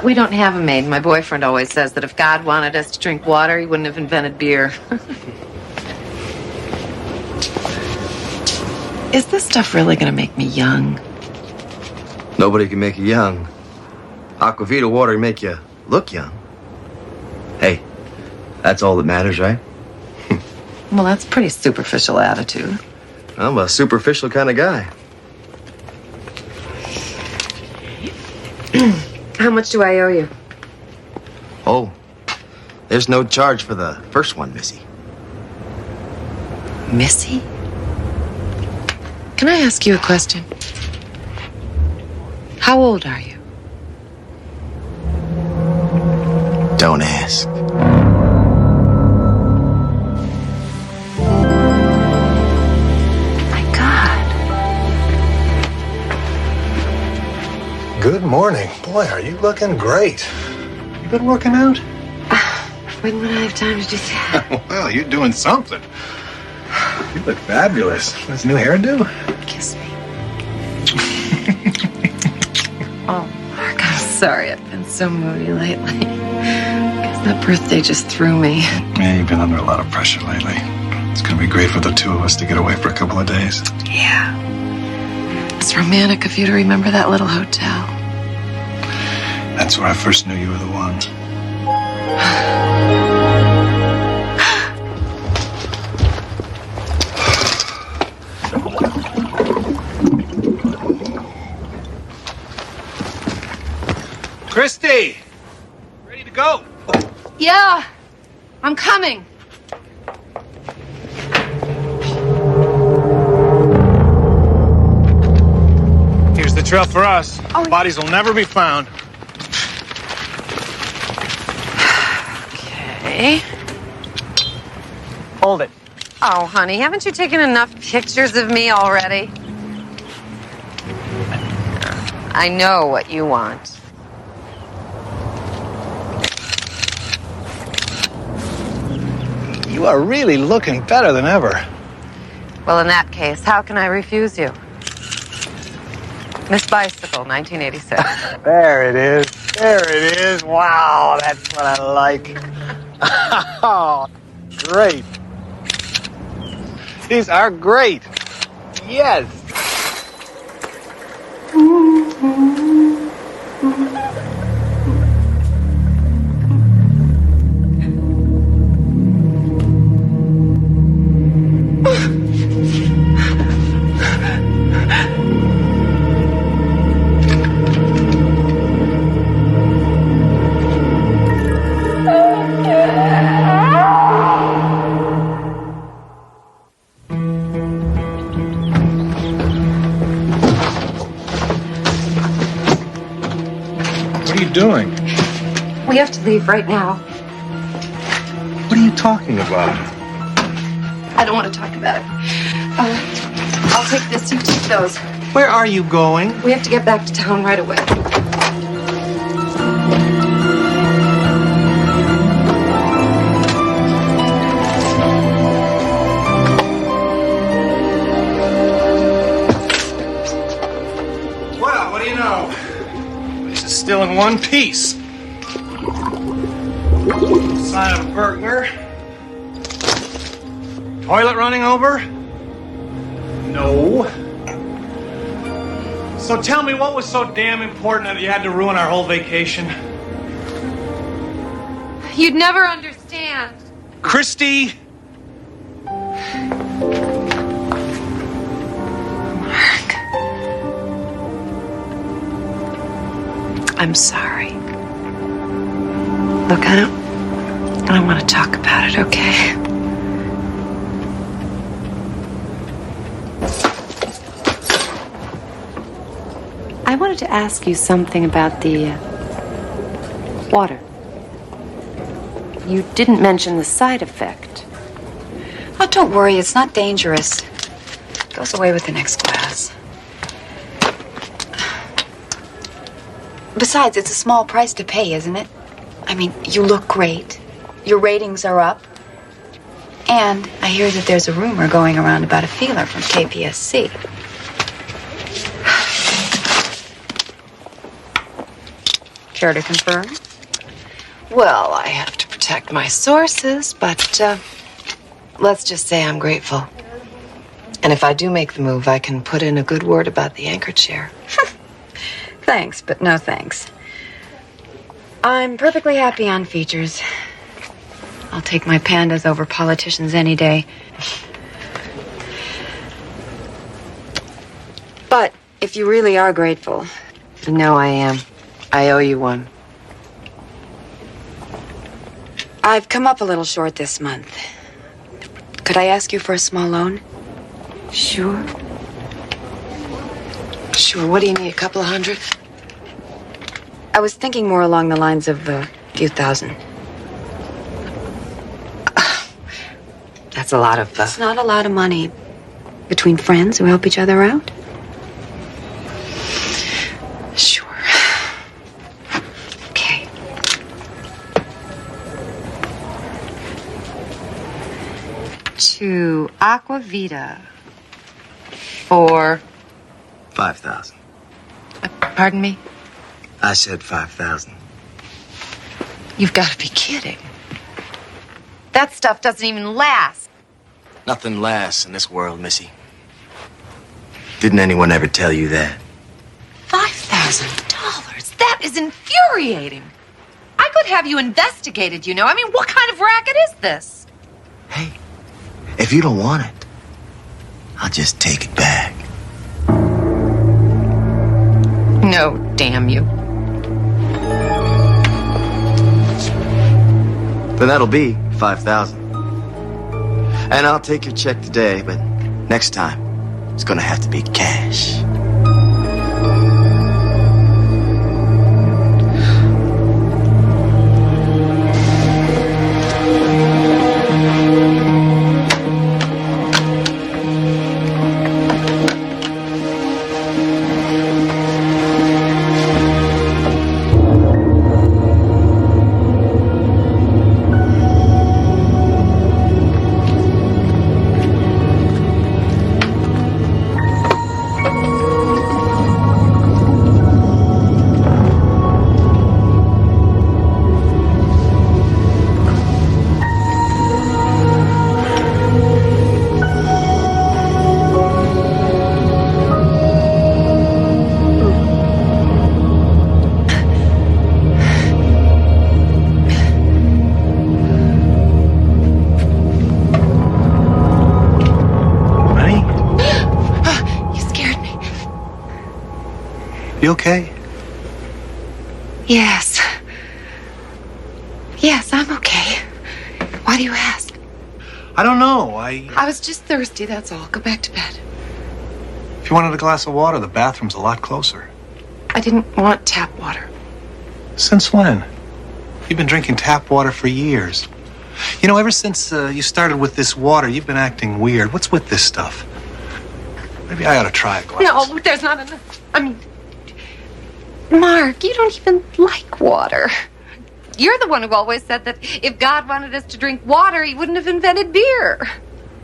We don't have a maid. My boyfriend always says that if God wanted us to drink water, he wouldn't have invented beer. Is this stuff really going to make me young? Nobody can make you young. Aquavita water make you look young. Hey, that's all that matters, right? Well, that's a pretty superficial attitude. I'm a superficial kind of guy. How much do I owe you? Oh, there's no charge for the first one, Missy. Missy? Can I ask you a question? How old are you? Don't ask. My God. Good morning. Boy, are you looking great. You been working out? When would I have time to do that? Well, you're doing something. You look fabulous. This new hairdo? Kiss me. Oh, Mark, I'm sorry. I've been so moody lately. Guess that birthday just threw me. Yeah, you've been under a lot of pressure lately. It's gonna be great for the two of us to get away for a couple of days. Yeah. It's romantic of you to remember that little hotel. That's where I first knew you were the one. Christy! Ready to go? Yeah, I'm coming. Here's the trail for us. Oh. Bodies will never be found. Okay. Hold it. Oh, honey, haven't you taken enough pictures of me already? I know what you want. You are really looking better than ever. Well, in that case, how can I refuse you? Miss Bicycle, 1986. There it is. There it is. Wow, that's what I like. Oh, great. These are great. Yes. What are you doing? We have to leave right now. What are you talking about? I don't want to talk about it. I'll take this, you take those. Where are you going? We have to get back to town right away. Well, what do you know? This is still in one piece. Sign of a burglar. Toilet running over? No. So tell me, what was so damn important that you had to ruin our whole vacation? You'd never understand. Christy! I'm sorry. Look, I don't want to talk about it, okay? I wanted to ask you something about the water. You didn't mention the side effect. Oh, don't worry. It's not dangerous. It goes away with the next glass. Besides, it's a small price to pay, isn't it? I mean, you look great. Your ratings are up. And I hear that there's a rumor going around about a feeler from KPSC. Care to confirm? Well, I have to protect my sources, but let's just say I'm grateful. And if I do make the move, I can put in a good word about the anchor chair. Thanks, but no thanks. I'm perfectly happy on features. I'll take my pandas over politicians any day. But if you really are grateful... You know I am. I owe you one. I've come up a little short this month. Could I ask you for a small loan? Sure. Sure. What do you need, a couple of hundred? I was thinking more along the lines of a few thousand. That's a lot of... It's not a lot of money. Between friends who help each other out? Sure. to Aqua Vita for... 5,000. Pardon me? I said 5,000. You've got to be kidding. That stuff doesn't even last. Nothing lasts in this world, Missy. Didn't anyone ever tell you that? $5,000? That is infuriating. I could have you investigated, you know. I mean, what kind of racket is this? If you don't want it, I'll just take it back. No, damn you. Then that'll be 5,000. And I'll take your check today, but next time, it's gonna have to be cash. You okay? Yes. Yes, I'm okay. Why do you ask? I don't know. I was just thirsty, that's all. Go back to bed. If you wanted a glass of water, the bathroom's a lot closer. I didn't want tap water. Since when? You've been drinking tap water for years. You know, ever since you started with this water, you've been acting weird. What's with this stuff? Maybe I ought to try a glass. No, there's not enough. I mean, Mark, you don't even like water. You're the one who always said that if God wanted us to drink water, he wouldn't have invented beer.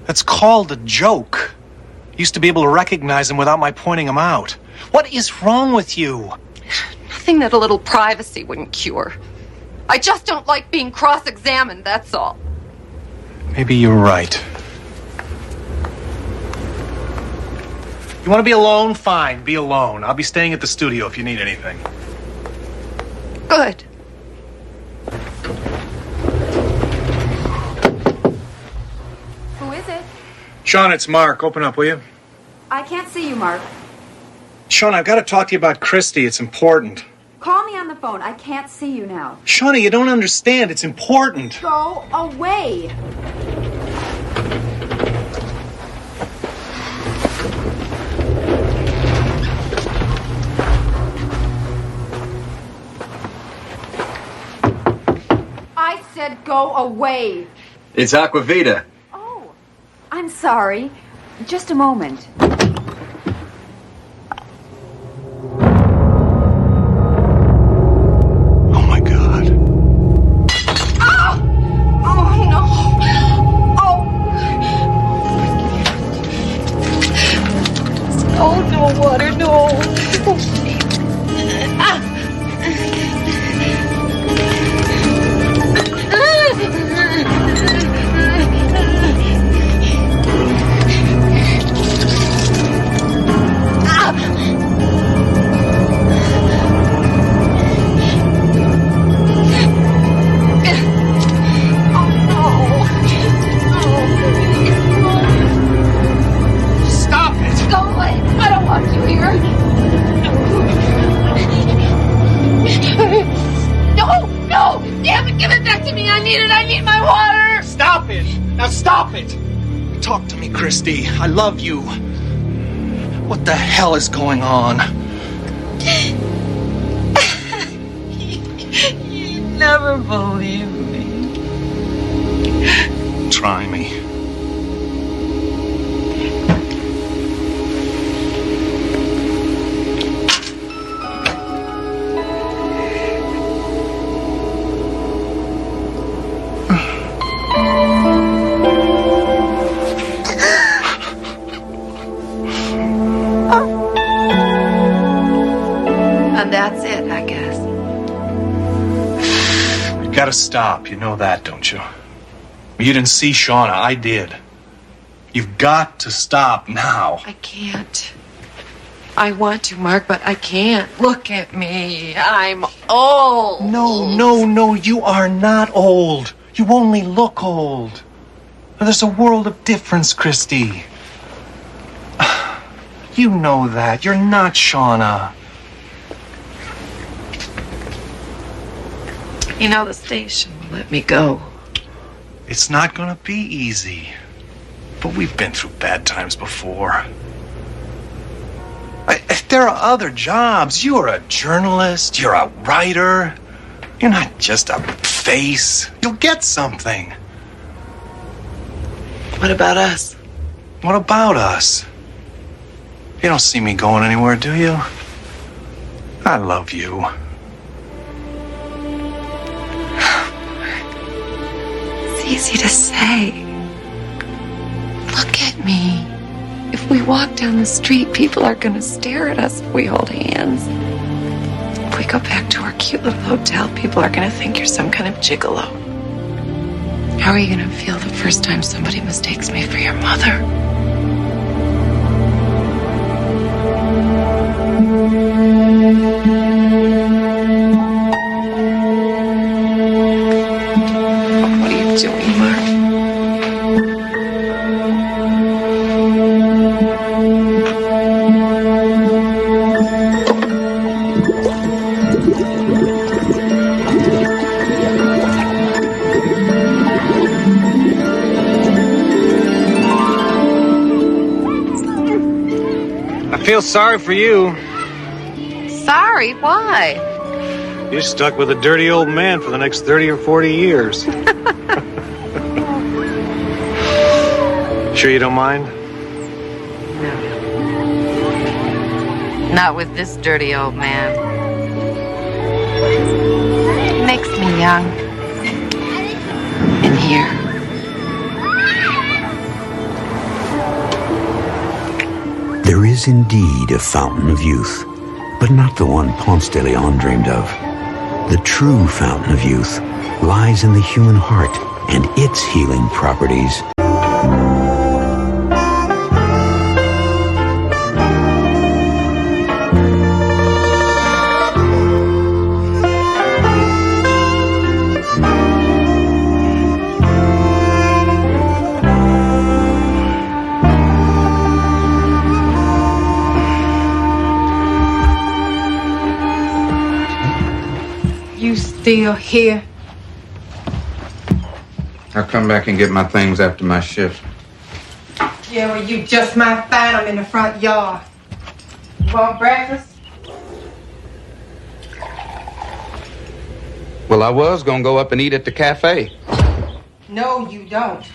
That's called a joke. Used to be able to recognize him without my pointing him out. What is wrong with you? Nothing that a little privacy wouldn't cure. I just don't like being cross-examined, that's all. Maybe you're right. You want to be alone? Fine, be alone. I'll be staying at the studio if you need anything. Good. Who is it? Sean, it's Mark. Open up, will you? I can't see you, Mark. Sean, I've got to talk to you about Christy. It's important. Call me on the phone. I can't see you now. Shawnee, you don't understand. It's important. Go away. I said go away. It's Aqua Vita. Oh, I'm sorry. Just a moment. Oh, no, water, no. Stop it! Go away. I don't want you here. No, no! Damn it, give it back to me. I need it. I need my water. Stop it! Now stop it! Talk to me, Christy. I love you. What the hell is going on? You never believe me. Try me. is. You gotta stop. You know that, don't you? You didn't see Shauna. I did. You've got to stop now. I can't. I want to, Mark, but I can't. Look at me. I'm old. No, you are not old. You only look old. There's a world of difference, Christy. You know that. You're not Shauna. You know, the station will let me go. It's not gonna be easy. But we've been through bad times before. There are other jobs. You're a journalist. You're a writer. You're not just a face. You'll get something. What about us? What about us? You don't see me going anywhere, do you? I love you. It's easy to say. Look at me. If we walk down the street, people are going to stare at us if we hold hands. If we go back to our cute little hotel, people are going to think you're some kind of gigolo. How are you going to feel the first time somebody mistakes me for your mother? What are you doing, Mark? I feel sorry for you. Sorry, why? You're stuck with a dirty old man for the next 30 or 40 years. Sure you don't mind? Not with this dirty old man. It makes me young. In here. There is indeed a fountain of youth, but not the one Ponce de Leon dreamed of. The true fountain of youth lies in the human heart and its healing properties. You still here? I'll come back and get my things after my shift. Yeah, well, you just might find them in the front yard. You want breakfast? Well, I was gonna go up and eat at the cafe. No, you don't.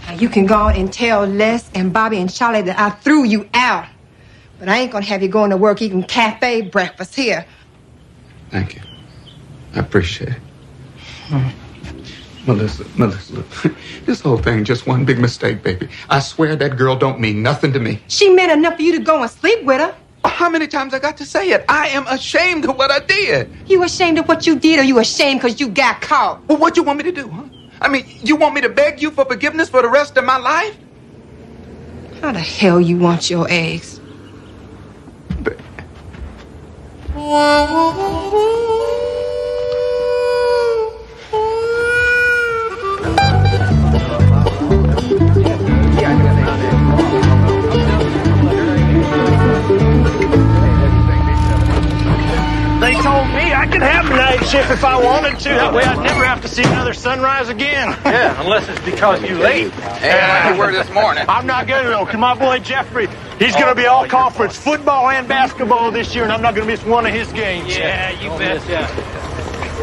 Now, you can go on and tell Les and Bobby and Charlie that I threw you out. But I ain't gonna have you going to work eating cafe breakfast here. Thank you. I appreciate it. Melissa, look. This whole thing just one big mistake, baby. I swear that girl don't mean nothing to me. She meant enough for you to go and sleep with her. How many times I got to say it? I am ashamed of what I did. You ashamed of what you did, or you ashamed because you got caught? Well, what you want me to do, huh? I mean, you want me to beg you for forgiveness for the rest of my life? How the hell you want your eggs? They told me I could have a night shift if I wanted to. That way I'd never have to see another sunrise again. Yeah, unless it's because you're late. Yeah, you were this morning. I'm not going to, though, because my boy Jeffrey, he's going to be all conference football and basketball this year, and I'm not going to miss one of his games. Yeah, you bet.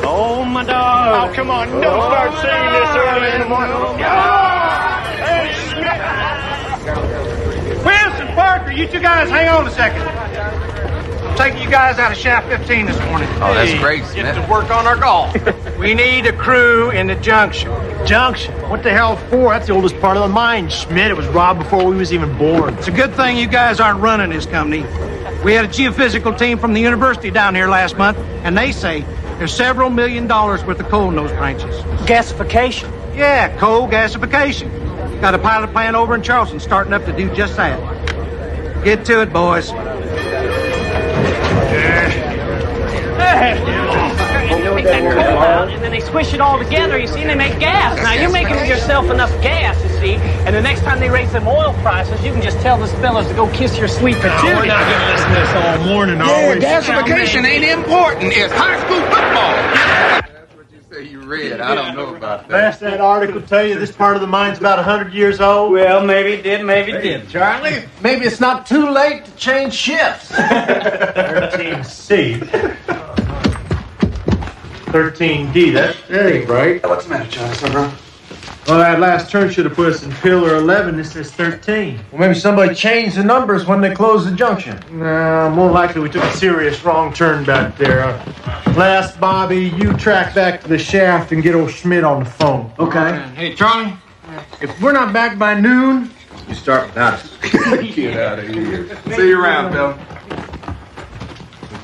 Oh, my dog. Oh, come on. Don't start singing this early in the morning. Hey, Schmidt. Wilson, Parker, you two guys hang on a second. I'm taking you guys out of shaft 15 this morning. Oh, that's great, Smith. Get to work on our golf. We need a crew in the junction. Junction? What the hell for? That's the oldest part of the mine, Schmidt. It was robbed before we was even born. It's a good thing you guys aren't running this company. We had a geophysical team from the university down here last month, and they say there's several $1 million worth of coal in those branches. Gasification? Yeah, coal gasification. Got a pilot plant over in Charleston starting up to do just that. Get to it, boys. They take that coal out, and then they squish it all together, you see, and they make gas. Now, you're making yourself enough gas, you see, and the next time they raise them oil prices, you can just tell those fellas to go kiss your sweet patootie. We're not going to listen to this all morning, Yeah, gasification ain't important. It's high school football. That's what you say you read. I don't know about that. Best that article tell you this part of the mine's about 100 years old? Well, maybe it did, maybe it didn't. Charlie, maybe it's not too late to change shifts. 13C. 13D, that ain't right. What's the matter, Charlie, bro? Well, that last turn should have put us in pillar 11. This says 13. Well, maybe somebody changed the numbers when they closed the junction. Nah, more likely we took a serious wrong turn back there. Last, Bobby, you track back to the shaft and get old Schmidt on the phone. Okay? Hey, Charlie, If we're not back by noon, you start without us. Get out of here. See you around, Bill.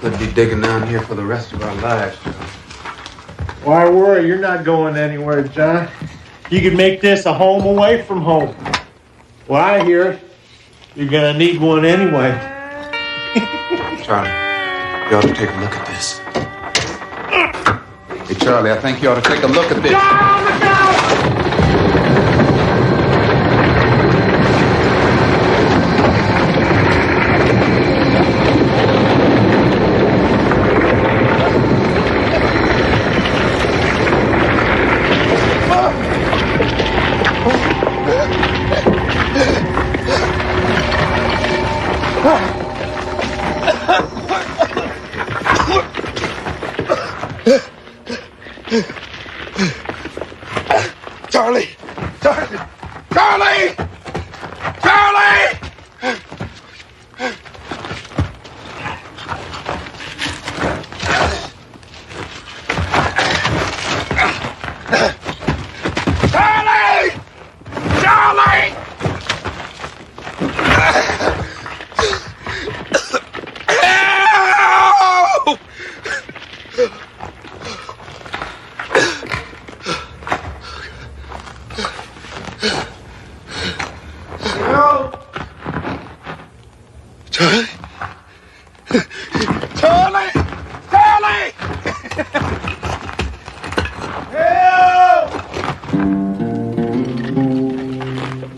We could be digging down here for the rest of our lives, Joe. why worry? You're not going anywhere, John. You could make this a home away from home. Well, I hear you're gonna need one anyway. Charlie, you ought to take a look at this. Hey, Charlie, I think you ought to take a look at this. Charlie! Charlie! Charlie! Charlie! Charlie! Charlie! Help! Charlie? Charlie! Charlie! Help!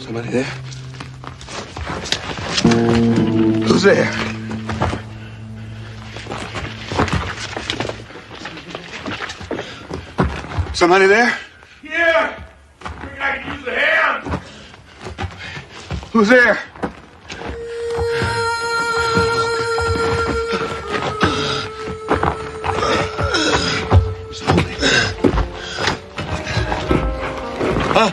Somebody there? Who's there? Somebody there? Yeah! I think I can use a hand! Who's there? Huh?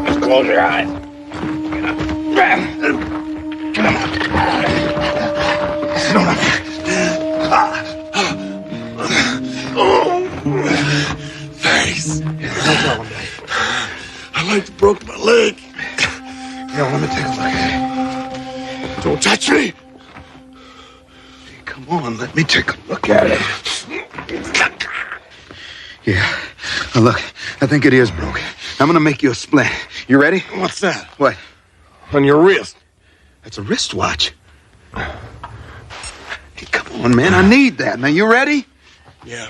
Just close your eyes. Come on. Sit on Thanks. No problem, Dave. I like to broke my leg. Here, let me take a look at it. Don't touch me. Come on, let me take a look at it. Yeah. Now look, I think it is broken. I'm gonna make you a splint. You ready? What's that? What? On your wrist. That's a wristwatch. Hey, come on, man. I need that. Now, you ready? Yeah.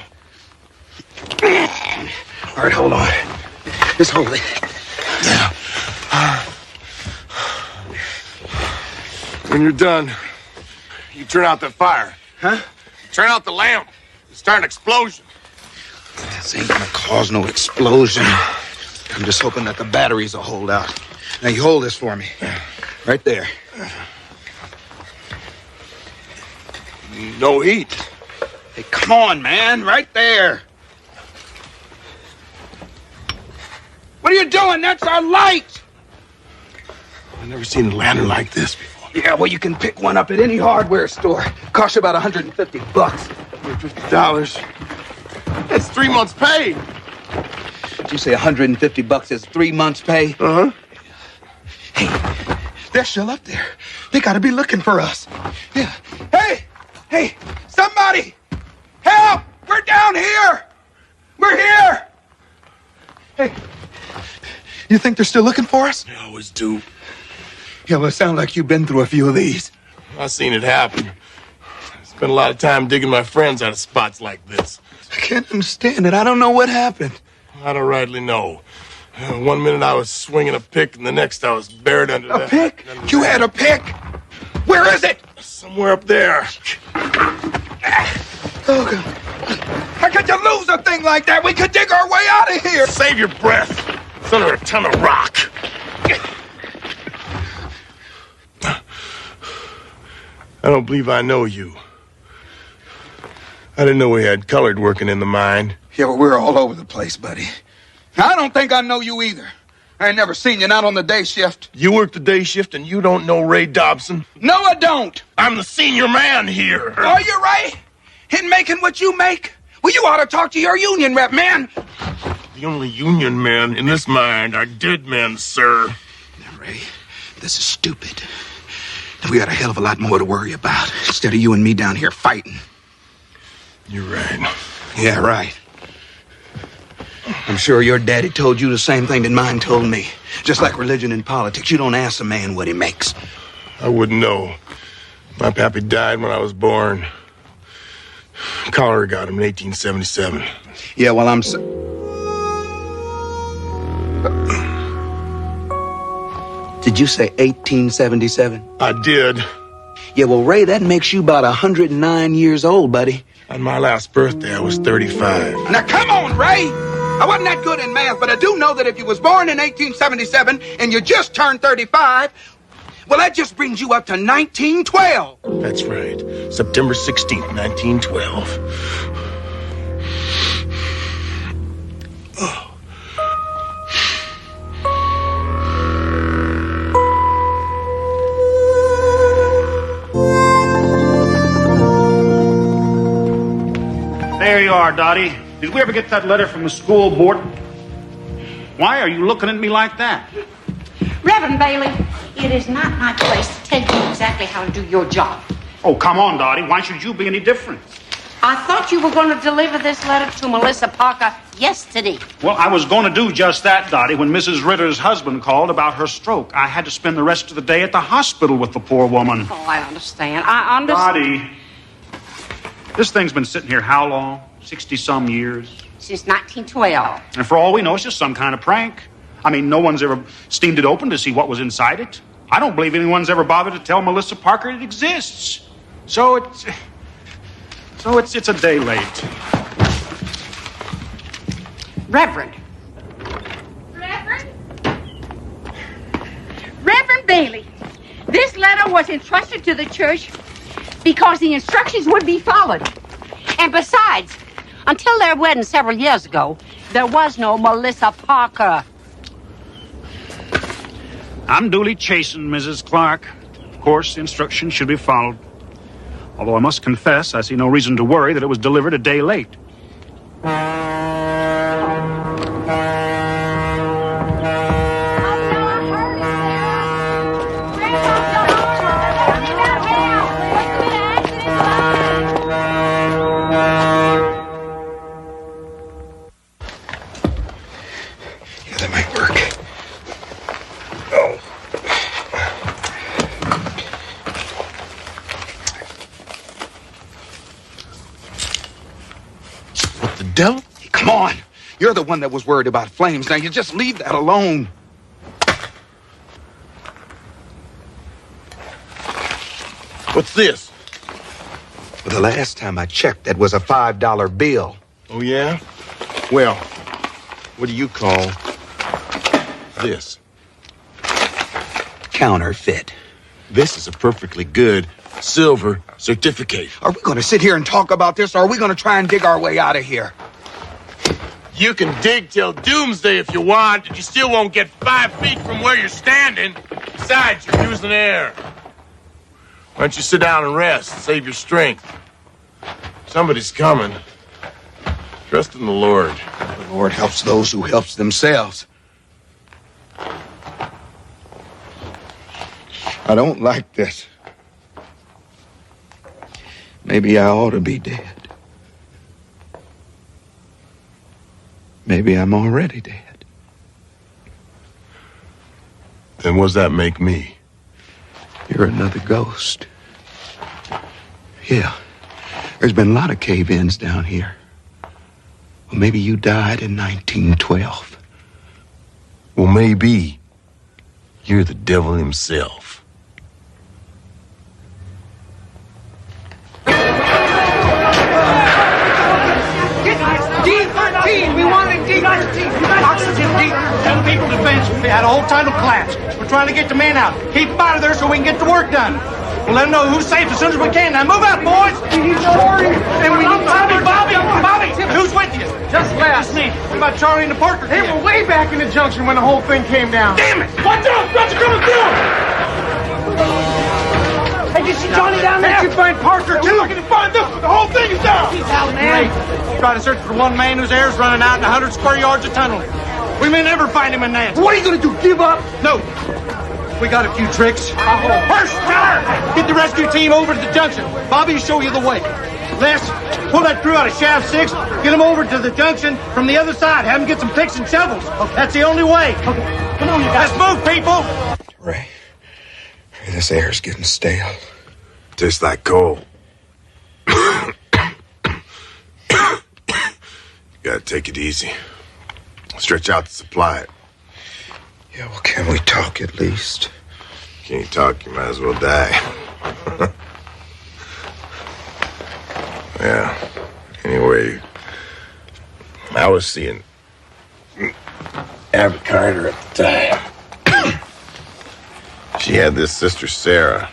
All right, hold on. Just hold it. When you're done, you turn out the fire. Huh? Turn out the lamp. Start an explosion. This ain't gonna cause no explosion. I'm just hoping that the batteries will hold out. Now, you hold this for me. Right there. No heat. Hey, come on, man. Right there. What are you doing? That's our light. I've never seen a lantern like this before. Yeah, well, you can pick one up at any hardware store. Costs you about $150. $50. That's 3 months' pay. You say $150 is 3 months' pay? Uh-huh. Hey, they're still up there. They gotta be looking for us. Yeah. Hey, somebody! Help! We're down here! We're here! Hey, you think they're still looking for us? They always do. Yeah, well, it sounds like you've been through a few of these. I've seen it happen. I spent a lot of time digging my friends out of spots like this. I can't understand it. I don't know what happened. I don't rightly know. One minute I was swinging a pick, and the next I was buried under A pick? You had a pick? Where is it? Somewhere up there. Oh, God. How could you lose a thing like that? We could dig our way out of here. Save your breath. It's under a ton of rock. I don't believe I know you. I didn't know we had colored working in the mine. Yeah, well, we're all over the place, buddy. I don't think I know you either. I ain't never seen you, not on the day shift. You work the day shift and you don't know Ray Dobson? No, I don't. I'm the senior man here. Are you right? In making what you make? Well, you ought to talk to your union rep, man. The only union men in this mine are dead men, sir. Now, Ray, this is stupid. We got a hell of a lot more to worry about instead of you and me down here fighting. You're right. Yeah, right. I'm sure your daddy told you the same thing that mine told me. Just like religion and politics, you don't ask a man what he makes. I wouldn't know. My pappy died when I was born. Cholera got him in 1877. Yeah, well, Did you say 1877? I did. Yeah, well, Ray, that makes you about 109 years old, buddy. On my last birthday, I was 35. Now, come on, Ray! I wasn't that good in math, but I do know that if you was born in 1877 and you just turned 35, well, that just brings you up to 1912. That's right. September 16th, 1912. Oh. There you are, Dottie. Did we ever get that letter from the school board? Why are you looking at me like that? Reverend Bailey, it is not my place to tell you exactly how to do your job. Oh, come on, Dottie. Why should you be any different? I thought you were going to deliver this letter to Melissa Parker yesterday. Well, I was going to do just that, Dottie, when Mrs. Ritter's husband called about her stroke. I had to spend the rest of the day at the hospital with the poor woman. Oh, I understand. I understand. Dottie, this thing's been sitting here how long? 60-some years? Since 1912. And for all we know, it's just some kind of prank. I mean, no one's ever steamed it open to see what was inside it. I don't believe anyone's ever bothered to tell Melissa Parker it exists. So it's a day late. Reverend Bailey, this letter was entrusted to the church because the instructions would be followed. And besides, until their wedding several years ago, there was no Melissa Parker. I'm duly chastened, Mrs. Clark. Of course, the instructions should be followed. Although I must confess, I see no reason to worry that it was delivered a day late. Yeah, that might work. Oh. What the devil? Come on. You're the one that was worried about flames. Now, you just leave that alone. What's this? Well, the last time I checked, that was a $5 bill. Oh, yeah? Well, what do you call this? Counterfeit. This is a perfectly good silver certificate. Are we going to sit here and talk about this, or are we going to try and dig our way out of here? You can dig till doomsday if you want, and you still won't get 5 feet from where you're standing. Besides, you're using air. Why don't you sit down and rest, save your strength? Somebody's coming. Trust in the Lord. Lord helps those who helps themselves. I don't like this. Maybe I ought to be dead. Maybe I'm already dead. Then what does that make me? You're another ghost. Yeah. There's been a lot of cave-ins down here. Well, maybe you died in 1912. Well, maybe you're the devil himself. D13! We wanted D13! Oxygen D. 10 people defense. We had a whole title collapse. We're trying to get the men out. Keep them out of there so we can get the work done. We'll let them know who's safe as soon as we can. Now move out, boys! We need Charlie! And we need Bobby! Who's with you? Just me. What about Charlie and the Parker? They were way back in the junction when the whole thing came down. Damn it! Watch out! What's coming through? Hey, did you see Johnny down there? Did you find Parker, too? We're looking to find this, but the whole thing is down! He's out, man. Try to search for one man whose air's running out in 100 square yards of tunnel. We may never find him in that. What are you going to do, give up? No. We got a few tricks. First, Tyler, get the rescue team over to the junction. Bobby will show you the way. Les, pull that crew out of Shaft 6, get them over to the junction from the other side. Have them get some picks and shovels. Okay. That's the only way. Okay. Come on, you guys. Let's move, people. Ray, this air's getting stale. Tastes like coal. You gotta take it easy. Stretch out the supply. Yeah, well, can we talk at least? Can't talk, you might as well die. Yeah. Anyway, I was seeing Abby Carter at the time. She had this sister, Sarah.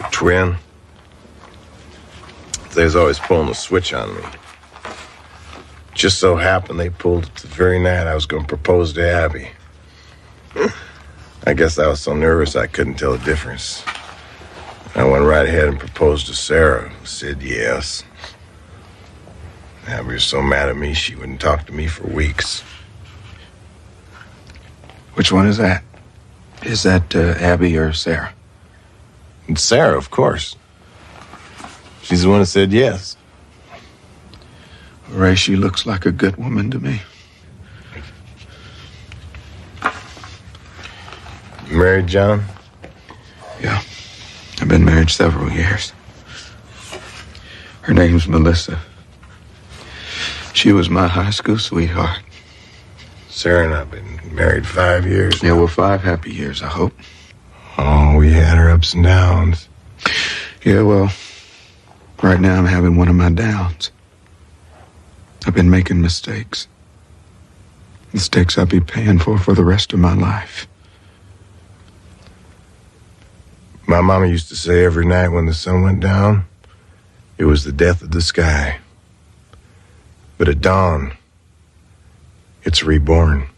A twin. They was always pulling the switch on me. Just so happened they pulled it the very night I was going to propose to Abby. I guess I was so nervous I couldn't tell the difference. I went right ahead and proposed to Sarah, who said yes. Abby was so mad at me she wouldn't talk to me for weeks. Which one is that? Is that Abby or Sarah? It's Sarah, of course. She's the one that said yes. Ray, she looks like a good woman to me. You married, John? Yeah. I've been married several years. Her name's Melissa. She was my high school sweetheart. Sarah and I have been married 5 years. Yeah, well, 5 happy years, I hope. Oh, we had our ups and downs. Yeah, well, right now I'm having one of my downs. I've been making mistakes. Mistakes I'll be paying for the rest of my life. My mama used to say every night when the sun went down, it was the death of the sky. But at dawn, it's reborn.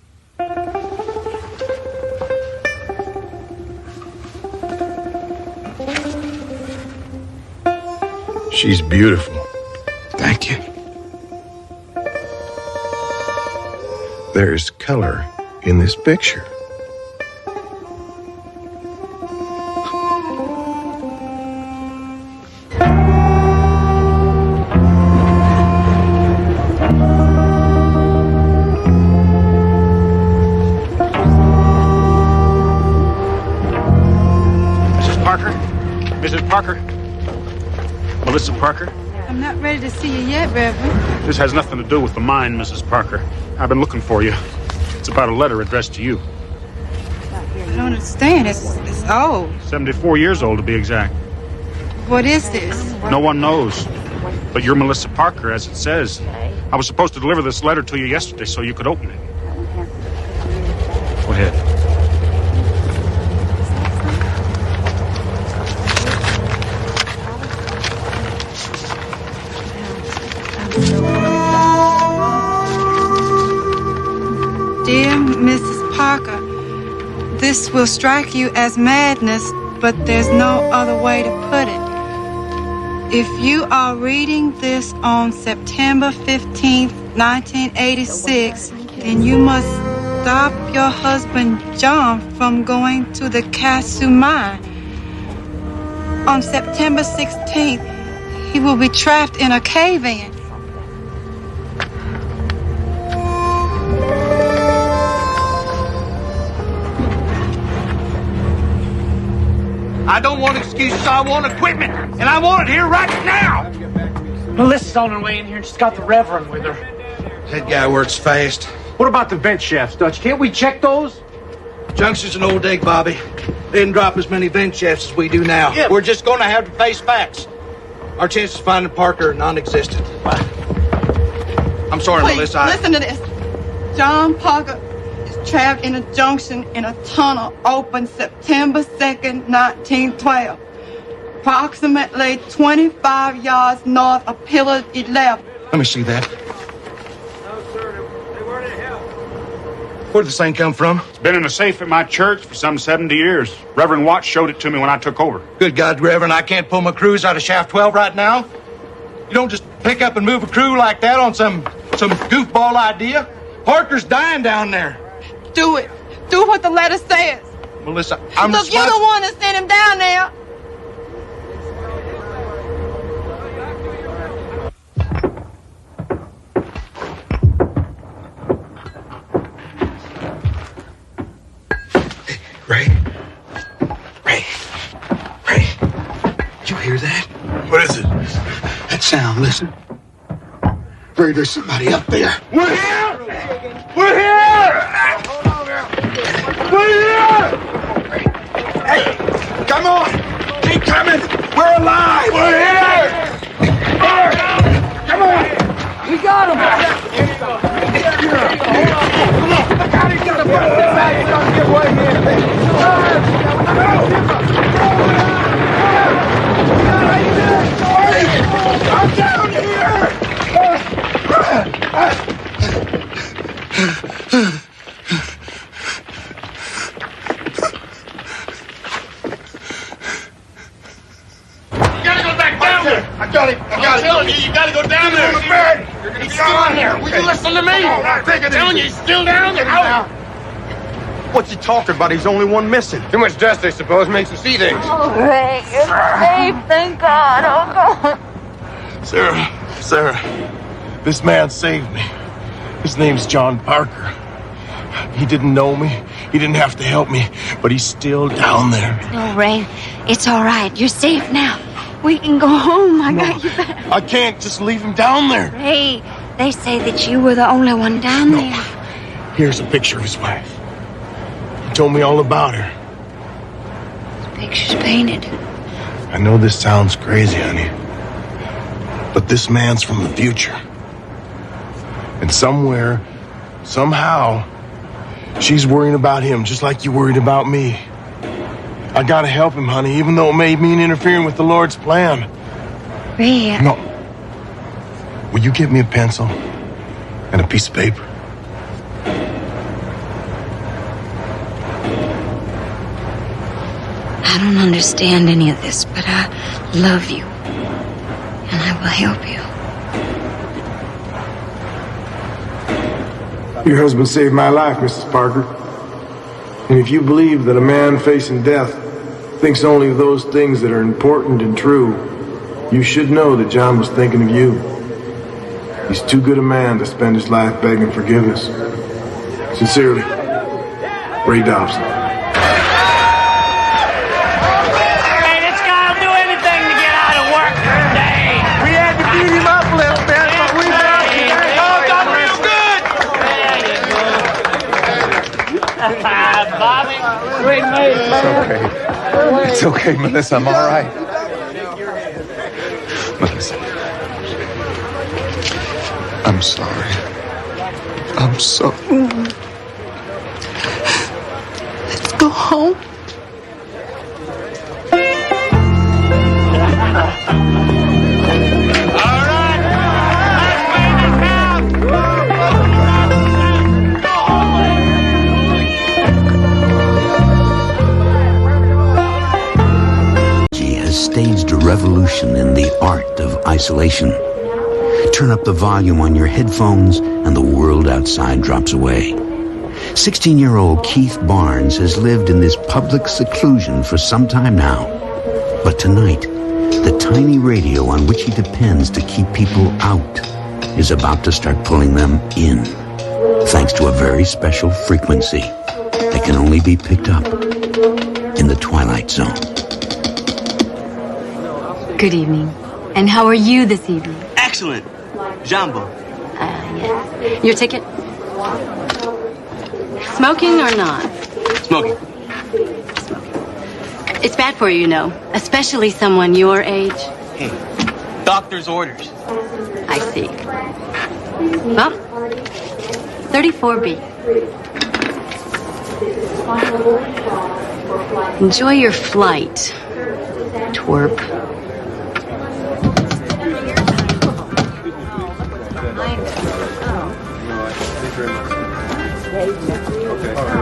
She's beautiful. Thank you. There's color in this picture. Mrs. Parker? Melissa Parker? I'm not ready to see you yet, Reverend. This has nothing to do with the mine, Mrs. Parker. I've been looking for you. It's about a letter addressed to you. I don't understand. It's old. 74 years old, to be exact. What is this? No one knows. But you're Melissa Parker, as it says. I was supposed to deliver this letter to you yesterday so you could open it. Go ahead. Dear Mrs. Parker, this will strike you as madness, but there's no other way to put it. If you are reading this on September 15th, 1986, then you must stop your husband John from going to the Kasu mine. On September 16th, he will be trapped in a cave-in. I don't want excuses, I want equipment, and I want it here right now! Melissa's on her way in here and she's got the Reverend with her. That guy works fast. What about the vent shafts, Dutch? Can't we check those? Junction's an old dig, Bobby. They didn't drop as many vent shafts as we do now. Yeah. We're just gonna have to face facts. Our chances of finding Parker are non-existent. I'm sorry, Please, Melissa. listen to this. John Parker is trapped in a junction in a tunnel opened September 2nd, 1912. Approximately 25 yards north of Pillar 11. Let me see that. Where'd this thing come from? It's been in a safe at my church for some 70 years. Reverend Watts showed it to me when I took over. Good God, Reverend, I can't pull my crews out of Shaft 12 right now. You don't just pick up and move a crew like that on some goofball idea. Parker's dying down there. Do it. Do what the letter says. Melissa, I'm Look, you're the one that sent him down there. You hear that? What is it? That sound, listen. Ray, there's somebody up there. We're here! We're here! We're here! Hey, come on! Keep coming! We're alive! We're here! Come on! We got him! Come on! Look out! He's got a bag! He's trying to get away here! I'm down here! You gotta go back down there! I got it! I'm telling you, you gotta go down there! On the bed! You're gonna He's be still all in there! right. Will you listen to me? I'm telling you, he's still down there! Out! What's he talking about? He's only one missing. Too much dust, I suppose, makes him see things. Oh, Ray, you're safe, thank God. Oh, God. Sarah, this man saved me. His name's John Parker. He didn't know me. He didn't have to help me, but he's still down there. No, Ray, it's all right. You're safe now. We can go home. I got you back. I can't just leave him down there. Ray, they say that you were the only one down there. Here's a picture of his wife. He told me all about her. The picture's painted. I know this sounds crazy, honey, but this man's from the future. And somewhere, somehow, she's worrying about him just like you worried about me. I gotta help him, honey, even though it may mean interfering with the Lord's plan. Ray. No. Will you give me a pencil and a piece of paper? I don't understand any of this, but I love you. And I will help you. Your husband saved my life, Mrs. Parker. And if you believe that a man facing death thinks only of those things that are important and true, you should know that John was thinking of you. He's too good a man to spend his life begging forgiveness. Sincerely, Ray Dobson. Hey, this guy will do anything to get out of work for a day. We had to beat him up a little bit, but we got him. Oh, done real good. Bobby, great mate, man. It's okay, Melissa. I'm all right. Melissa. I'm sorry. I'm so... Let's go home. Staged a revolution in the art of isolation. Turn up the volume on your headphones and the world outside drops away. 16-year-old Keith Barnes has lived in this public seclusion for some time now. But tonight, the tiny radio on which he depends to keep people out is about to start pulling them in, thanks to a very special frequency that can only be picked up in the Twilight Zone. Good evening. And how are you this evening? Excellent. Jumbo. Yes. Your ticket? Smoking or not? Smoking. It's bad for you, you know, especially someone your age. Hey, doctor's orders. I see. Well, 34B. Enjoy your flight, twerp.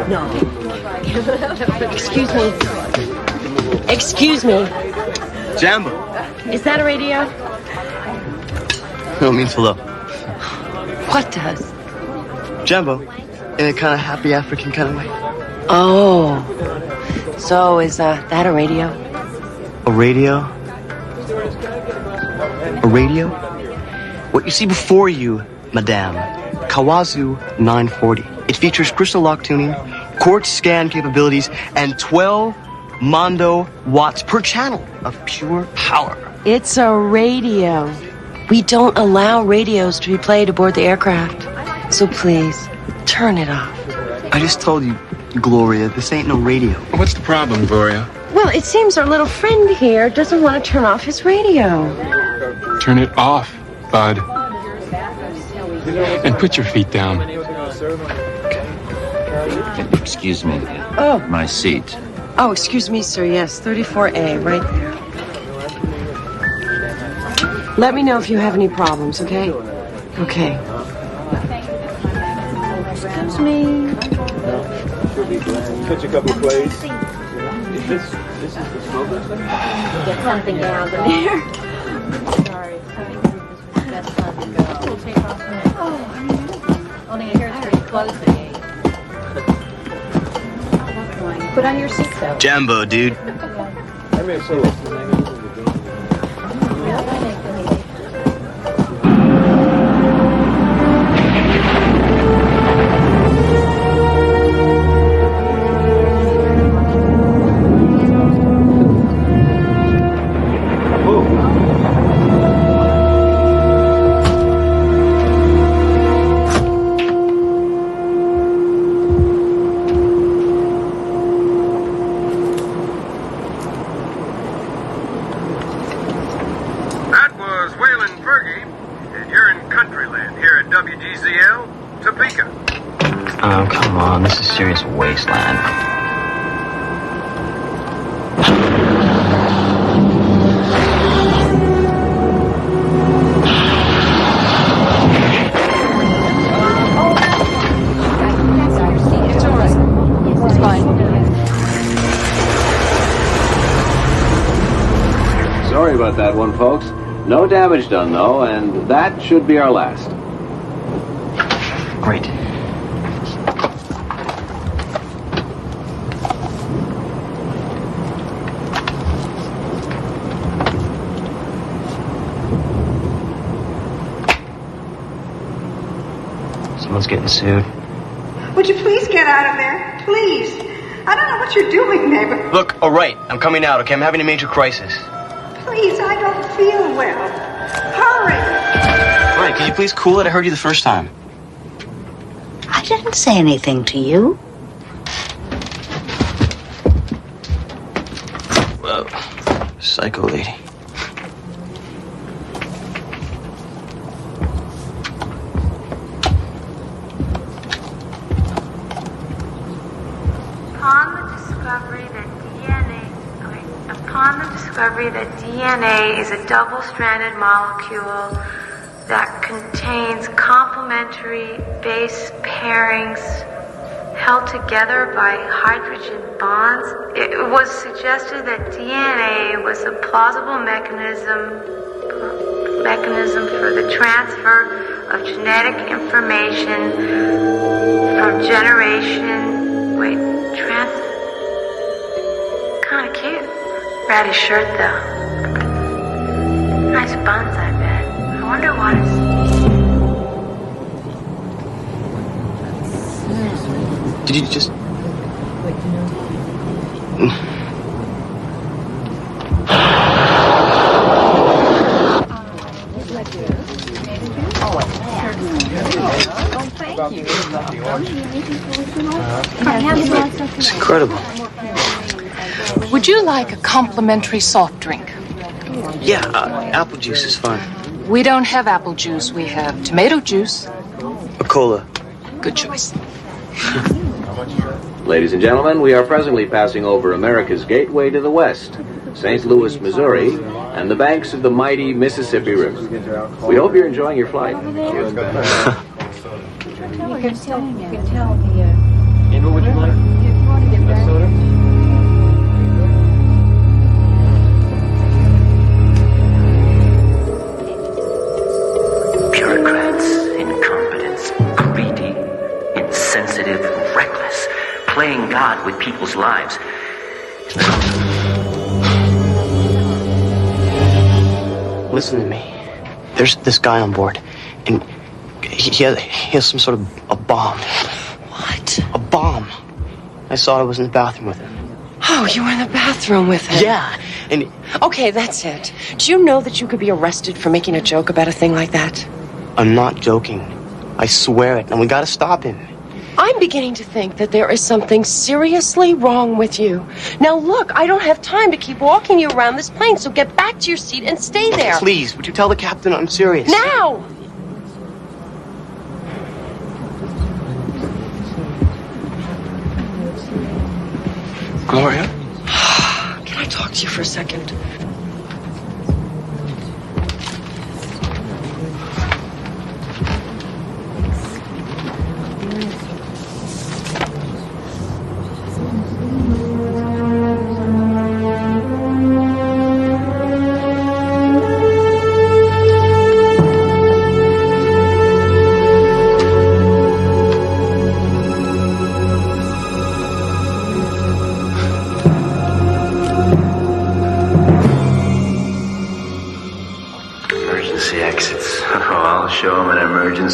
No. Excuse me. Excuse me. Jambo. Is that a radio? No, it means hello. What does? Jambo. In a kind of happy African kind of way. Oh. So is that a radio? A radio? A radio? What you see before you, Madame. Kawazu 940. It features crystal lock tuning, quartz scan capabilities, and 12 Mondo watts per channel of pure power. It's a radio. We don't allow radios to be played aboard the aircraft. So please, turn it off. I just told you, Gloria, this ain't no radio. What's the problem, Gloria? Well, it seems our little friend here doesn't want to turn off his radio. Turn it off, bud. And put your feet down. Excuse me. Oh. My seat. Oh, excuse me, sir. Yes, 34A, right there. Let me know if you have any problems, okay? Okay. Excuse me. Catch a couple of plays. This is the smoker? Get something down there. Sorry. That's time to go. We'll take off the next. Only here it's pretty close to 8. Put on your seatbelt. Jambo, dude. Oh, come on. This is serious wasteland. It's fine. Sorry about that one, folks. No damage done, though, and that should be our last. Great. Someone's getting sued. Would you please get out of there? Please. I don't know what you're doing, neighbor. Look, all right, I'm coming out, okay? I'm having a major crisis. Please, I don't feel well. Hurry. All right, can you please cool it? I heard you the first time. I didn't say anything to you. Whoa. Psycho lady. Upon the discovery that DNA is a double-stranded molecule that contains complementary base pairings held together by hydrogen bonds. It was suggested that DNA was a plausible mechanism for the transfer of genetic information from generation. Wait, kind of cute. Ratty shirt though. Nice buns, I bet. I wonder what it's. Did you just... It's incredible. Would you like a complimentary soft drink? Yeah, apple juice is fine. We don't have apple juice. We have tomato juice. A cola. Good choice. Ladies and gentlemen, we are presently passing over America's gateway to the west, St. Louis, Missouri, and the banks of the mighty Mississippi River. We hope you're enjoying your flight. You can tell the. Andrew, would you like a soda? Bureaucrats, incompetents, greedy, insensitive, reckless, playing God with people's lives. Listen to me. There's this guy on board, and he has some sort of a bomb. What? A bomb. I saw I was in the bathroom with him. Oh, you were in the bathroom with him? Yeah, and... Okay, that's it. Do you know that you could be arrested for making a joke about a thing like that? I'm not joking. I swear it, and we gotta stop him. I'm beginning to think that there is something seriously wrong with you. Now look, I don't have time to keep walking you around this plane, so get back to your seat and stay there. Please, would you tell the captain I'm serious? Now! Gloria? Can I talk to you for a second?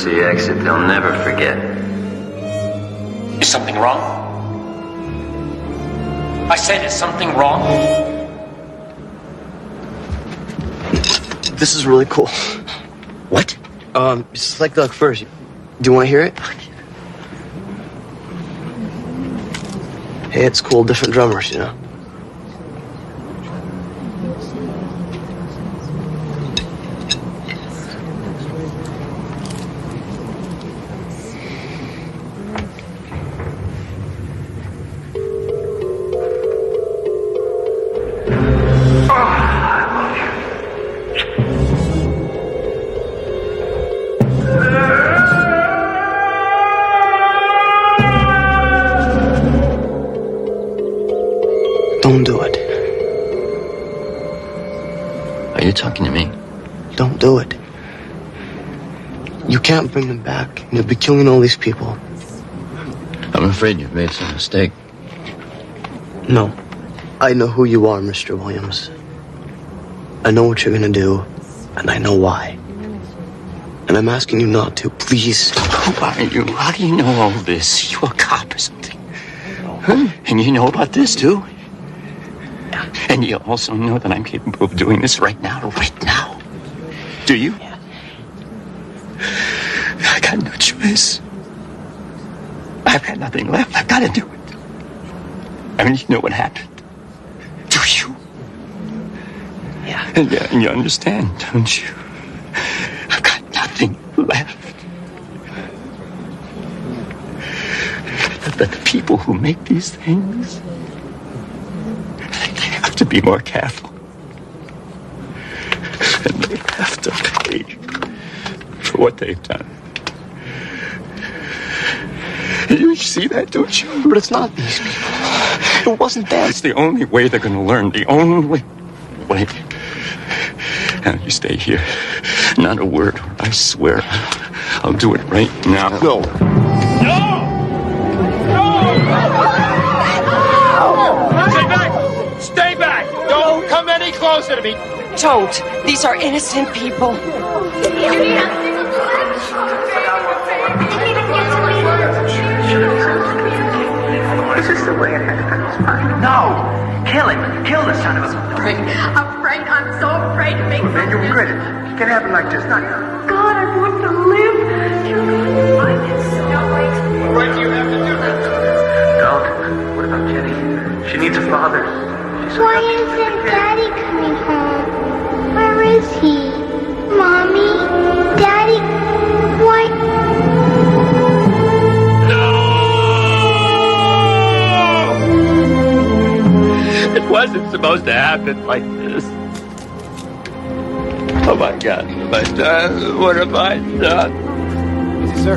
Exit they'll never forget. Is something wrong? I said, is something wrong? This is really cool. What? It's like the first. Do you want to hear it? Hey, it's cool. Different drummers, you know. Don't do it. Are you talking to me? Don't do it. You can't bring them back. You'll be killing all these people. I'm afraid you've made some mistake. No. I know who you are, Mr. Williams. I know what you're gonna do, and I know why. And I'm asking you not to, please. Who are you? How do you know all this? You a cop or something? Huh? And you know about this, too? And you also know that I'm capable of doing this right now. Do you? Yeah. I got no choice. I've got nothing left. I've got to do it. I mean, you know what happened. Do you? Yeah. And you understand, don't you? I've got nothing left. But the people who make these things, they have to be more careful. And they have to pay for what they've done. You see that, don't you? But it's not these people. It wasn't them. It's the only way they're going to learn. The only way. Now, you stay here. Not a word. I swear. I'll do it right now. No. Stay back! Stay back! Don't come any closer to me! Don't. These are innocent people. Is this the way it happens? No! Kill him! Kill the son of a... Afraid. I'm so afraid to make Man, you regret it. It can happen like this, not now. God, I want to live. What right do you have to do that? Don't. What about Jenny? She needs a father. Why isn't Daddy coming home? Where is he? Mommy? Daddy? Why? It wasn't supposed to happen like this. Oh my God, what have I done? What have I done? Easy, sir.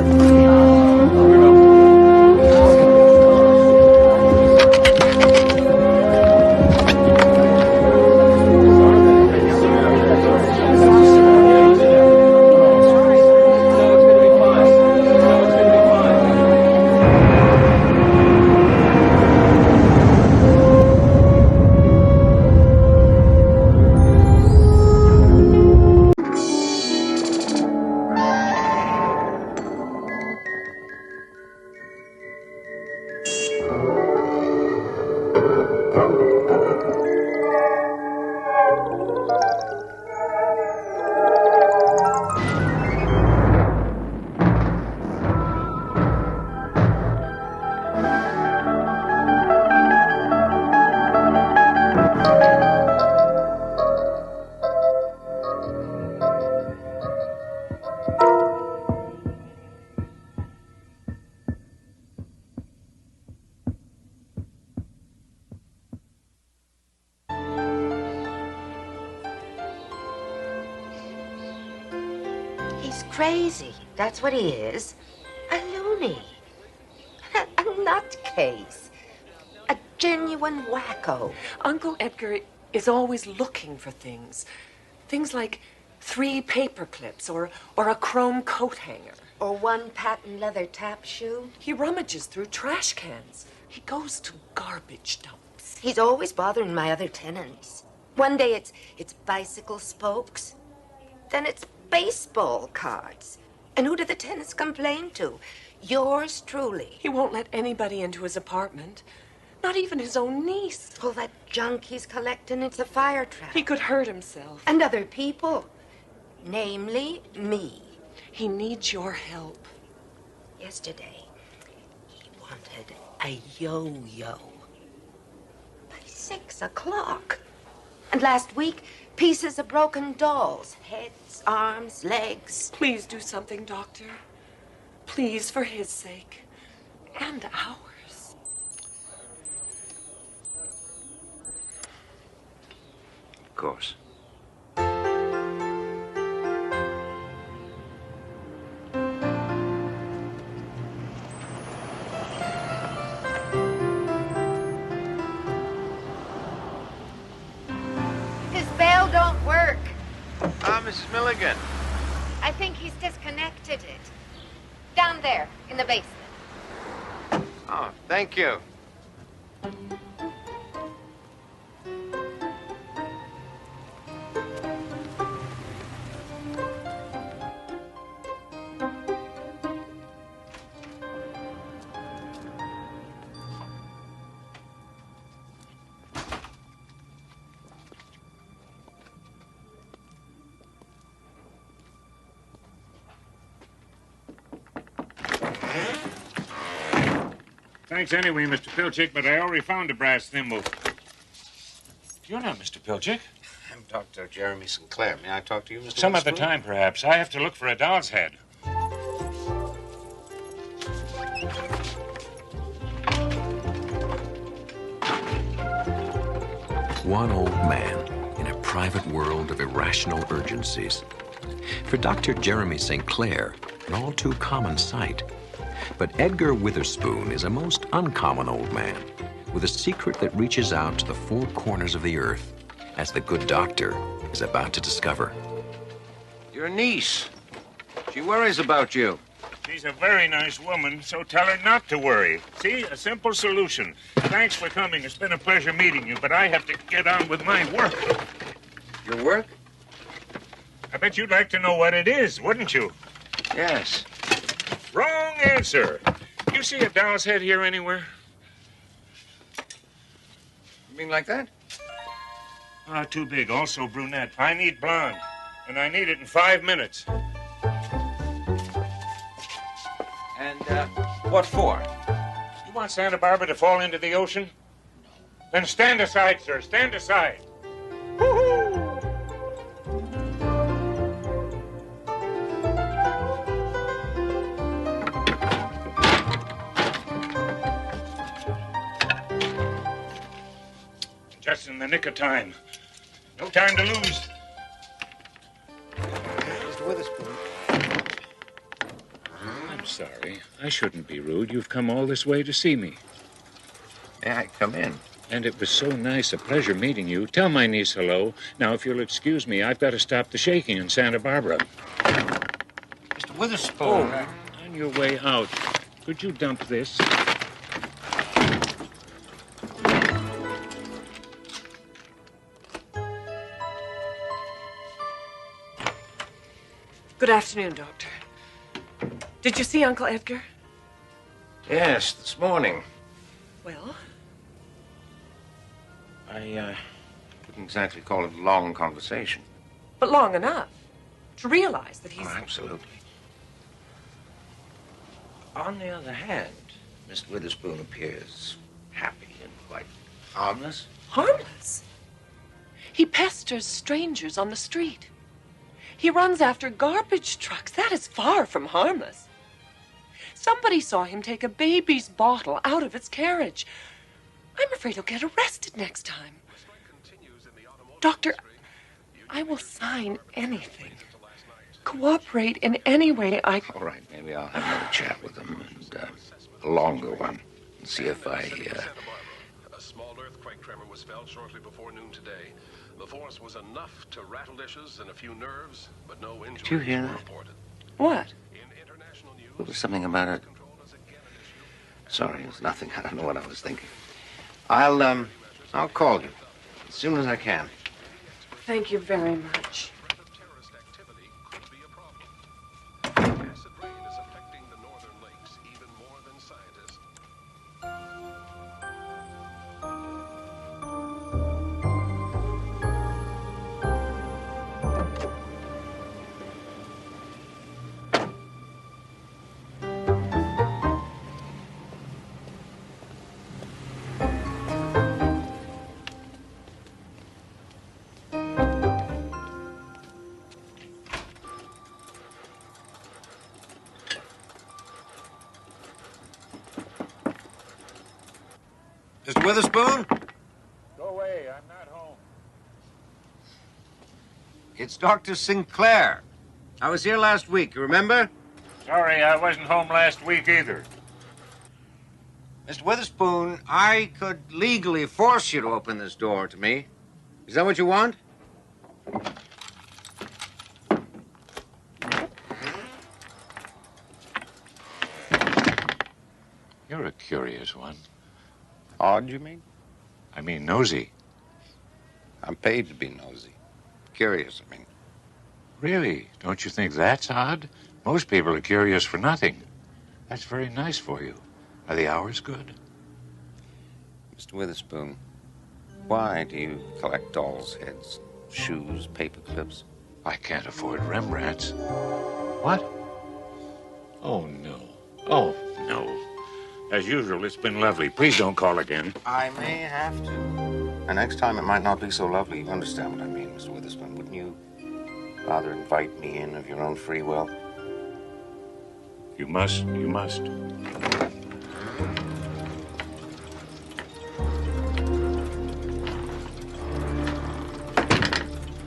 He's crazy. That's what he is. A loony. A nutcase. A genuine wacko. Uncle Edgar is always looking for things. Things like 3 paper clips or a chrome coat hanger. Or 1 patent leather tap shoe. He rummages through trash cans. He goes to garbage dumps. He's always bothering my other tenants. One day it's bicycle spokes. Then it's baseball cards. And who do the tenants complain to? Yours truly. He won't let anybody into his apartment. Not even his own niece. All that junk he's collecting, it's a fire trap. He could hurt himself. And other people. Namely, me. He needs your help. Yesterday, he wanted a yo-yo. By 6 o'clock. And last week, pieces of broken dolls. Heads, arms, legs. Please do something, Doctor. Please, for his sake. And ours. Of course. His bell don't work. Ah, Mrs. Milligan. I think he's disconnected it. Down there, in the basement. Oh, thank you. Thanks anyway, Mr. Pilchick, but I already found a brass thimble. You're not Mr. Pilchick. I'm Dr. Jeremy Sinclair. May I talk to you, Mr. Some other Winslow? time, perhaps. I have to look for a doll's head. One old man in a private world of irrational urgencies. For Dr. Jeremy St. Clair, an all too common sight. But Edgar Witherspoon is a most uncommon old man with a secret that reaches out to the four corners of the earth, as the good doctor is about to discover. Your niece. She worries about you. She's a very nice woman, so tell her not to worry. See, a simple solution. Thanks for coming. It's been a pleasure meeting you, but I have to get on with my work. Your work? I bet you'd like to know what it is, wouldn't you? Yes. Wrong answer. You see a doll's head here anywhere? You mean like that? Ah, too big. Also brunette. I need blonde. And I need it in 5 minutes. And, what for? You want Santa Barbara to fall into the ocean? Then stand aside, sir. Stand aside. Just in the nick of time. No time to lose. Mr. Witherspoon. I'm sorry. I shouldn't be rude. You've come all this way to see me. May I come in? And it was so nice, a pleasure meeting you. Tell my niece hello. Now, if you'll excuse me, I've got to stop the shaking in Santa Barbara. Mr. Witherspoon. On your way out, could you dump this? Good afternoon, Doctor. Did you see Uncle Edgar? Yes, this morning. Well? I wouldn't exactly call it a long conversation. But long enough to realize that he's... Oh, absolutely. On the other hand, Mr. Witherspoon appears happy and quite harmless. Harmless? He pesters strangers on the street. He runs after garbage trucks. That is far from harmless. Somebody saw him take a baby's bottle out of its carriage. I'm afraid he'll get arrested next time. Doctor, I will sign anything. Cooperate in any way I... All right, maybe I'll have another chat with him, and a longer one, and see if I... A small earthquake tremor was felt shortly before noon today. The force was enough to rattle dishes and a few nerves, but no injuries Did you hear were that? reported. What? There was something about it. Sorry, it was nothing. I don't know what I was thinking. I'll call you as soon as I can. Thank you very much. Acid rain is affecting the northern lakes even more than scientists. Mr. Witherspoon? Go away. I'm not home. It's Dr. Sinclair. I was here last week, you remember? Sorry, I wasn't home last week either. Mr. Witherspoon, I could legally force you to open this door to me. Is that what you want? You're a curious one. Odd, you mean? I mean nosy. I'm paid to be nosy. Curious, I mean. Really? Don't you think that's odd? Most people are curious for nothing. That's very nice for you. Are the hours good? Mr. Witherspoon, why do you collect dolls' heads, shoes, paper clips? I can't afford Rembrandts. What? Oh, no. Oh, no. As usual, it's been lovely. Please don't call again. I may have to. And next time it might not be so lovely. You understand what I mean, Mr. Witherspoon, wouldn't you? Rather invite me in of your own free will. You must. You must.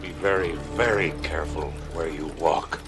Be very, very careful where you walk.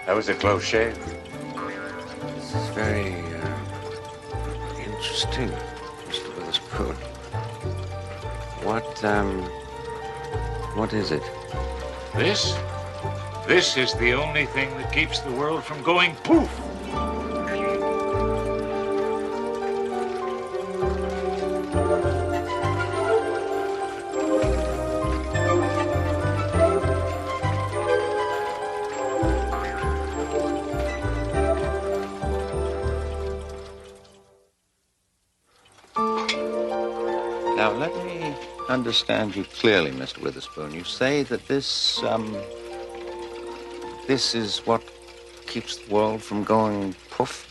That was a close shave. This is very interesting, Mr. Witherspoon. What is it? This? This is the only thing that keeps the world from going poof. Now, let me understand you clearly, Mr. Witherspoon. You say that this is what keeps the world from going poof?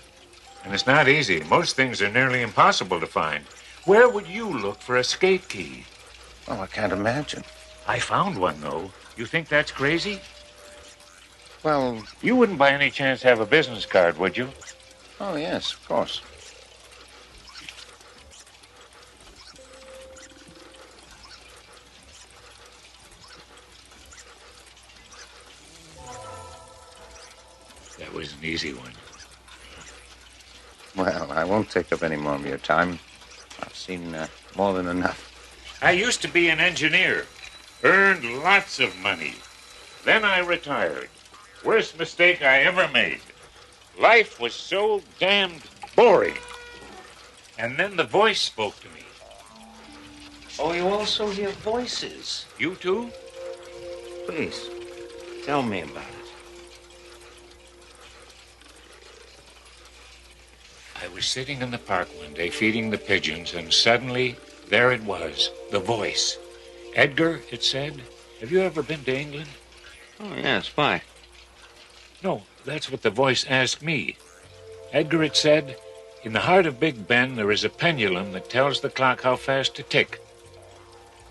And it's not easy. Most things are nearly impossible to find. Where would you look for a skate key? Oh, I can't imagine. I found one, though. You think that's crazy? Well, you wouldn't by any chance have a business card, would you? Oh, yes, of course. That was an easy one. Well, I won't take up any more of your time. I've seen more than enough. I used to be an engineer. Earned lots of money. Then I retired. Worst mistake I ever made. Life was so damned boring. And then the voice spoke to me. Oh, you also hear voices? You too? Please, tell me about it. I was sitting in the park one day feeding the pigeons, and suddenly, there it was, the voice. Edgar, it said, have you ever been to England? Oh, yes, why? No, that's what the voice asked me. Edgar, it said, in the heart of Big Ben, there is a pendulum that tells the clock how fast to tick.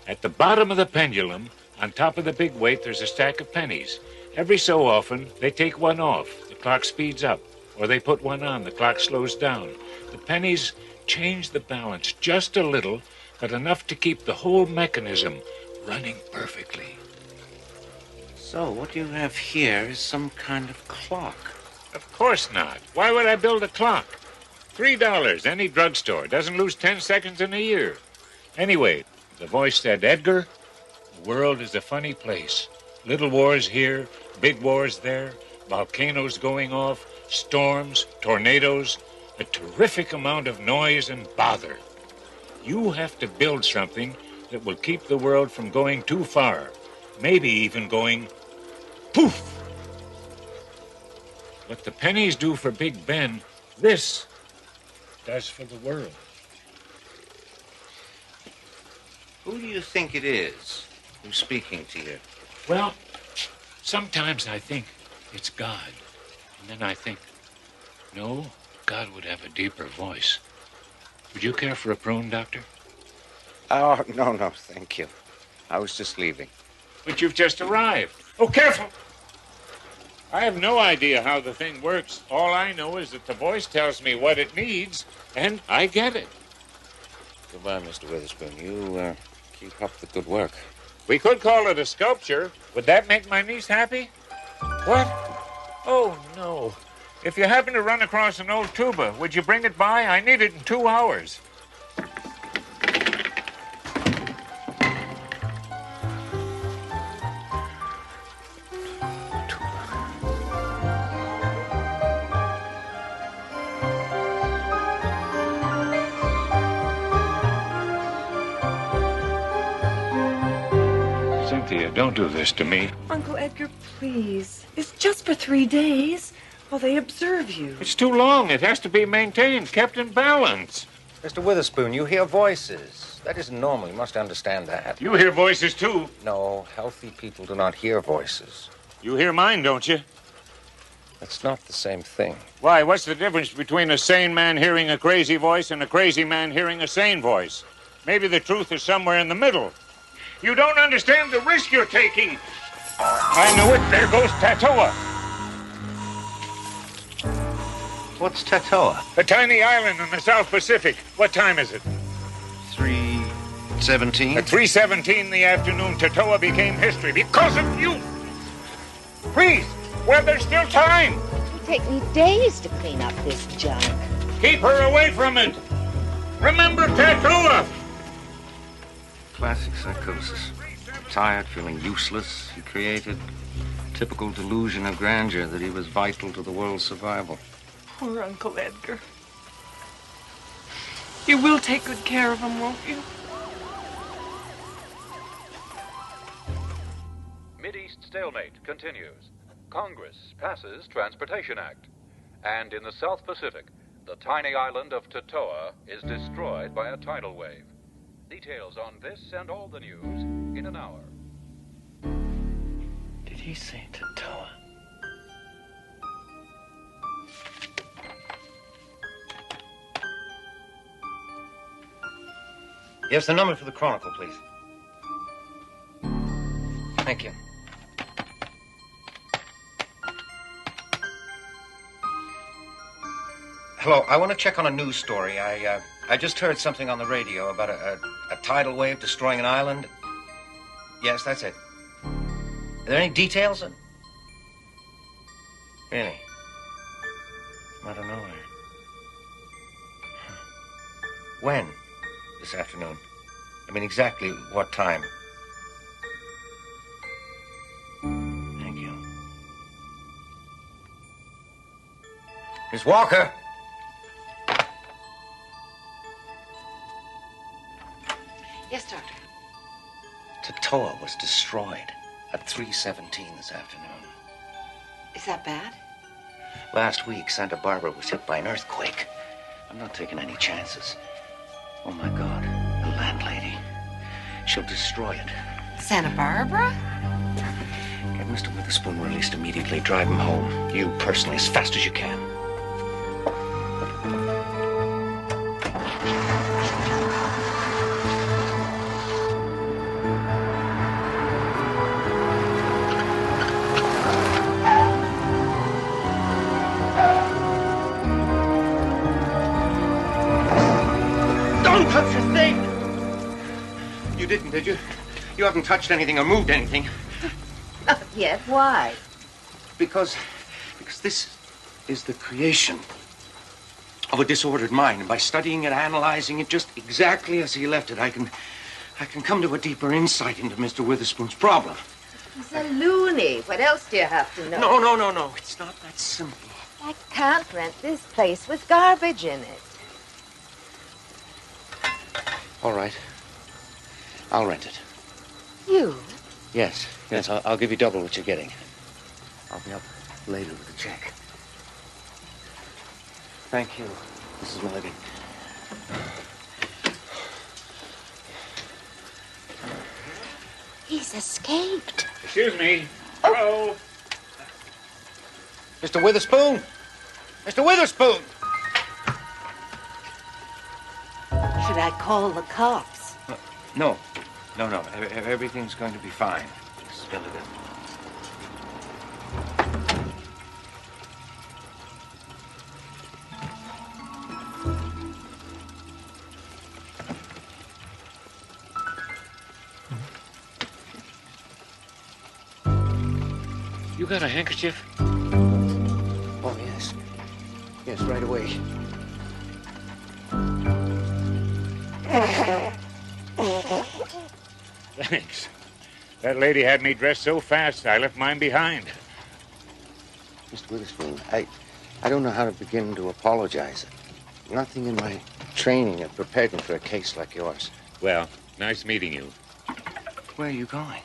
At the bottom of the pendulum, on top of the big weight, there's a stack of pennies. Every so often, they take one off. The clock speeds up. Or they put one on, the clock slows down. The pennies change the balance just a little, but enough to keep the whole mechanism running perfectly. So, what you have here is some kind of clock. Of course not. Why would I build a clock? $3, any drugstore. Doesn't lose 10 seconds in a year. Anyway, the voice said, Edgar, the world is a funny place. Little wars here, big wars there, volcanoes going off, storms, tornadoes, a terrific amount of noise and bother. You have to build something that will keep the world from going too far, maybe even going poof. What the pennies do for Big Ben, this does for the world. Who do you think it is who's speaking to you? Well, sometimes I think it's God. And then I think, no, God would have a deeper voice. Would you care for a prune, Doctor? Oh, no, thank you. I was just leaving. But you've just arrived. Oh, careful! I have no idea how the thing works. All I know is that the voice tells me what it needs, and I get it. Goodbye, Mr. Witherspoon. You keep up the good work. We could call it a sculpture. Would that make my niece happy? What? Oh, no. If you happen to run across an old tuba, would you bring it by? I need it in 2 hours. Cynthia, don't do this to me. Uncle Edgar, please. It's just for 3 days. Well, they observe you. It's too long. It has to be maintained, kept in balance. Mr. Witherspoon, you hear voices. That isn't normal. You must understand that. You hear voices, too. No, healthy people do not hear voices. You hear mine, don't you? That's not the same thing. Why, what's the difference between a sane man hearing a crazy voice and a crazy man hearing a sane voice? Maybe the truth is somewhere in the middle. You don't understand the risk you're taking. I knew it. There goes Tatoa. What's Tatoa? A tiny island in the South Pacific. What time is it? 3:17. At 3:17 in the afternoon, Tatoa became history because of you. Please, well, there's still time. It'll take me days to clean up this junk. Keep her away from it. Remember Tatoa. Classic psychosis. Tired, feeling useless, he created a typical delusion of grandeur that he was vital to the world's survival. Poor Uncle Edgar. You will take good care of him, won't you? Mideast stalemate continues. Congress passes Transportation Act. And in the South Pacific, the tiny island of Tatoa is destroyed by a tidal wave. Details on this and all the news in an hour. Did he say Tatoa? Yes, the number for the Chronicle, please. Thank you. Hello, I want to check on a news story. I just heard something on the radio about a tidal wave destroying an island. Yes, that's it. Are there any details? Really? I don't know. When? This afternoon? I mean, exactly what time? Thank you. Miss Walker! Yes, Doctor. Tatoa was destroyed at 3:17 this afternoon. Is that bad? Last week, Santa Barbara was hit by an earthquake. I'm not taking any chances. Oh, my God. The landlady. She'll destroy it. Santa Barbara? Get Mr. Witherspoon released immediately. Drive him home. You personally, as fast as you can. Touch your thing! You didn't, did you? You haven't touched anything or moved anything. Not yet. Why? Because this is the creation of a disordered mind. And by studying it, analyzing it just exactly as he left it, I can come to a deeper insight into Mr. Witherspoon's problem. He's a loony. What else do you have to know? No. It's not that simple. I can't rent this place with garbage in it. All right. I'll rent it. You? Yes. I'll give you double what you're getting. I'll be up later with a check. Thank you, Mrs. Milligan. He's escaped. Excuse me. Hello. Mr. Witherspoon! Mr. Witherspoon! Should I call the cops? No. Everything's going to be fine, Mrs. Milligan. You got a handkerchief? Oh, yes. Yes, right away. Thanks. That lady had me dressed so fast, I left mine behind. Mr. Witherspoon, I don't know how to begin to apologize. Nothing in my training had prepared me for a case like yours. Well, nice meeting you. Where are you going?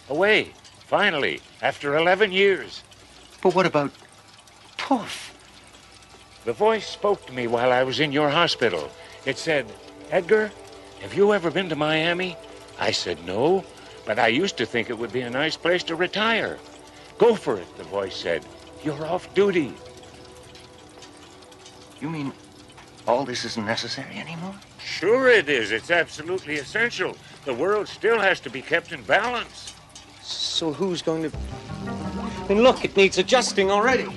Away, finally, after 11 years. But what about Proof? The voice spoke to me while I was in your hospital. It said, Edgar, have you ever been to Miami? I said, no, but I used to think it would be a nice place to retire. Go for it, the voice said. You're off duty. You mean all this isn't necessary anymore? Sure it is. It's absolutely essential. The world still has to be kept in balance. So who's going to... I mean, look, it needs adjusting already.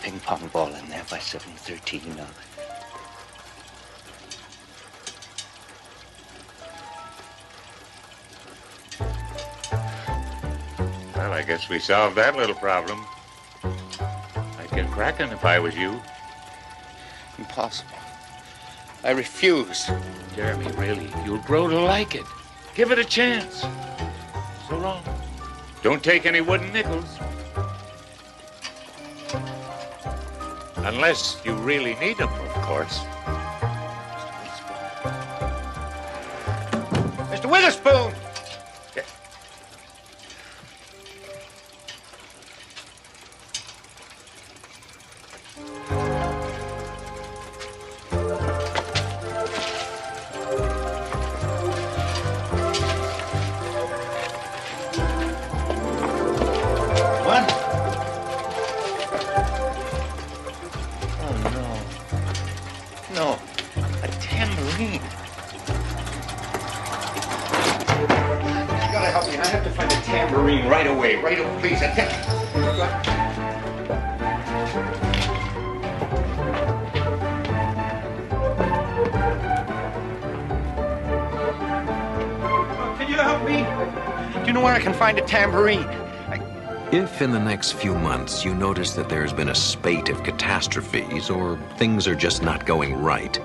Ping pong ball in there by 7:13. Well, I guess we solved that little problem. I'd get cracking if I was you. Impossible. I refuse. Jeremy, really, you'll grow to like it. Give it a chance. So long. Don't take any wooden nickels. Unless you really need them, of course. Mr. Witherspoon! No, a tambourine. You gotta help me. I have to find a tambourine right away. Right away, please. Can you help me? Do you know where I can find a tambourine? If in the next few months you notice that there's been a spate of catastrophes or things are just not going right,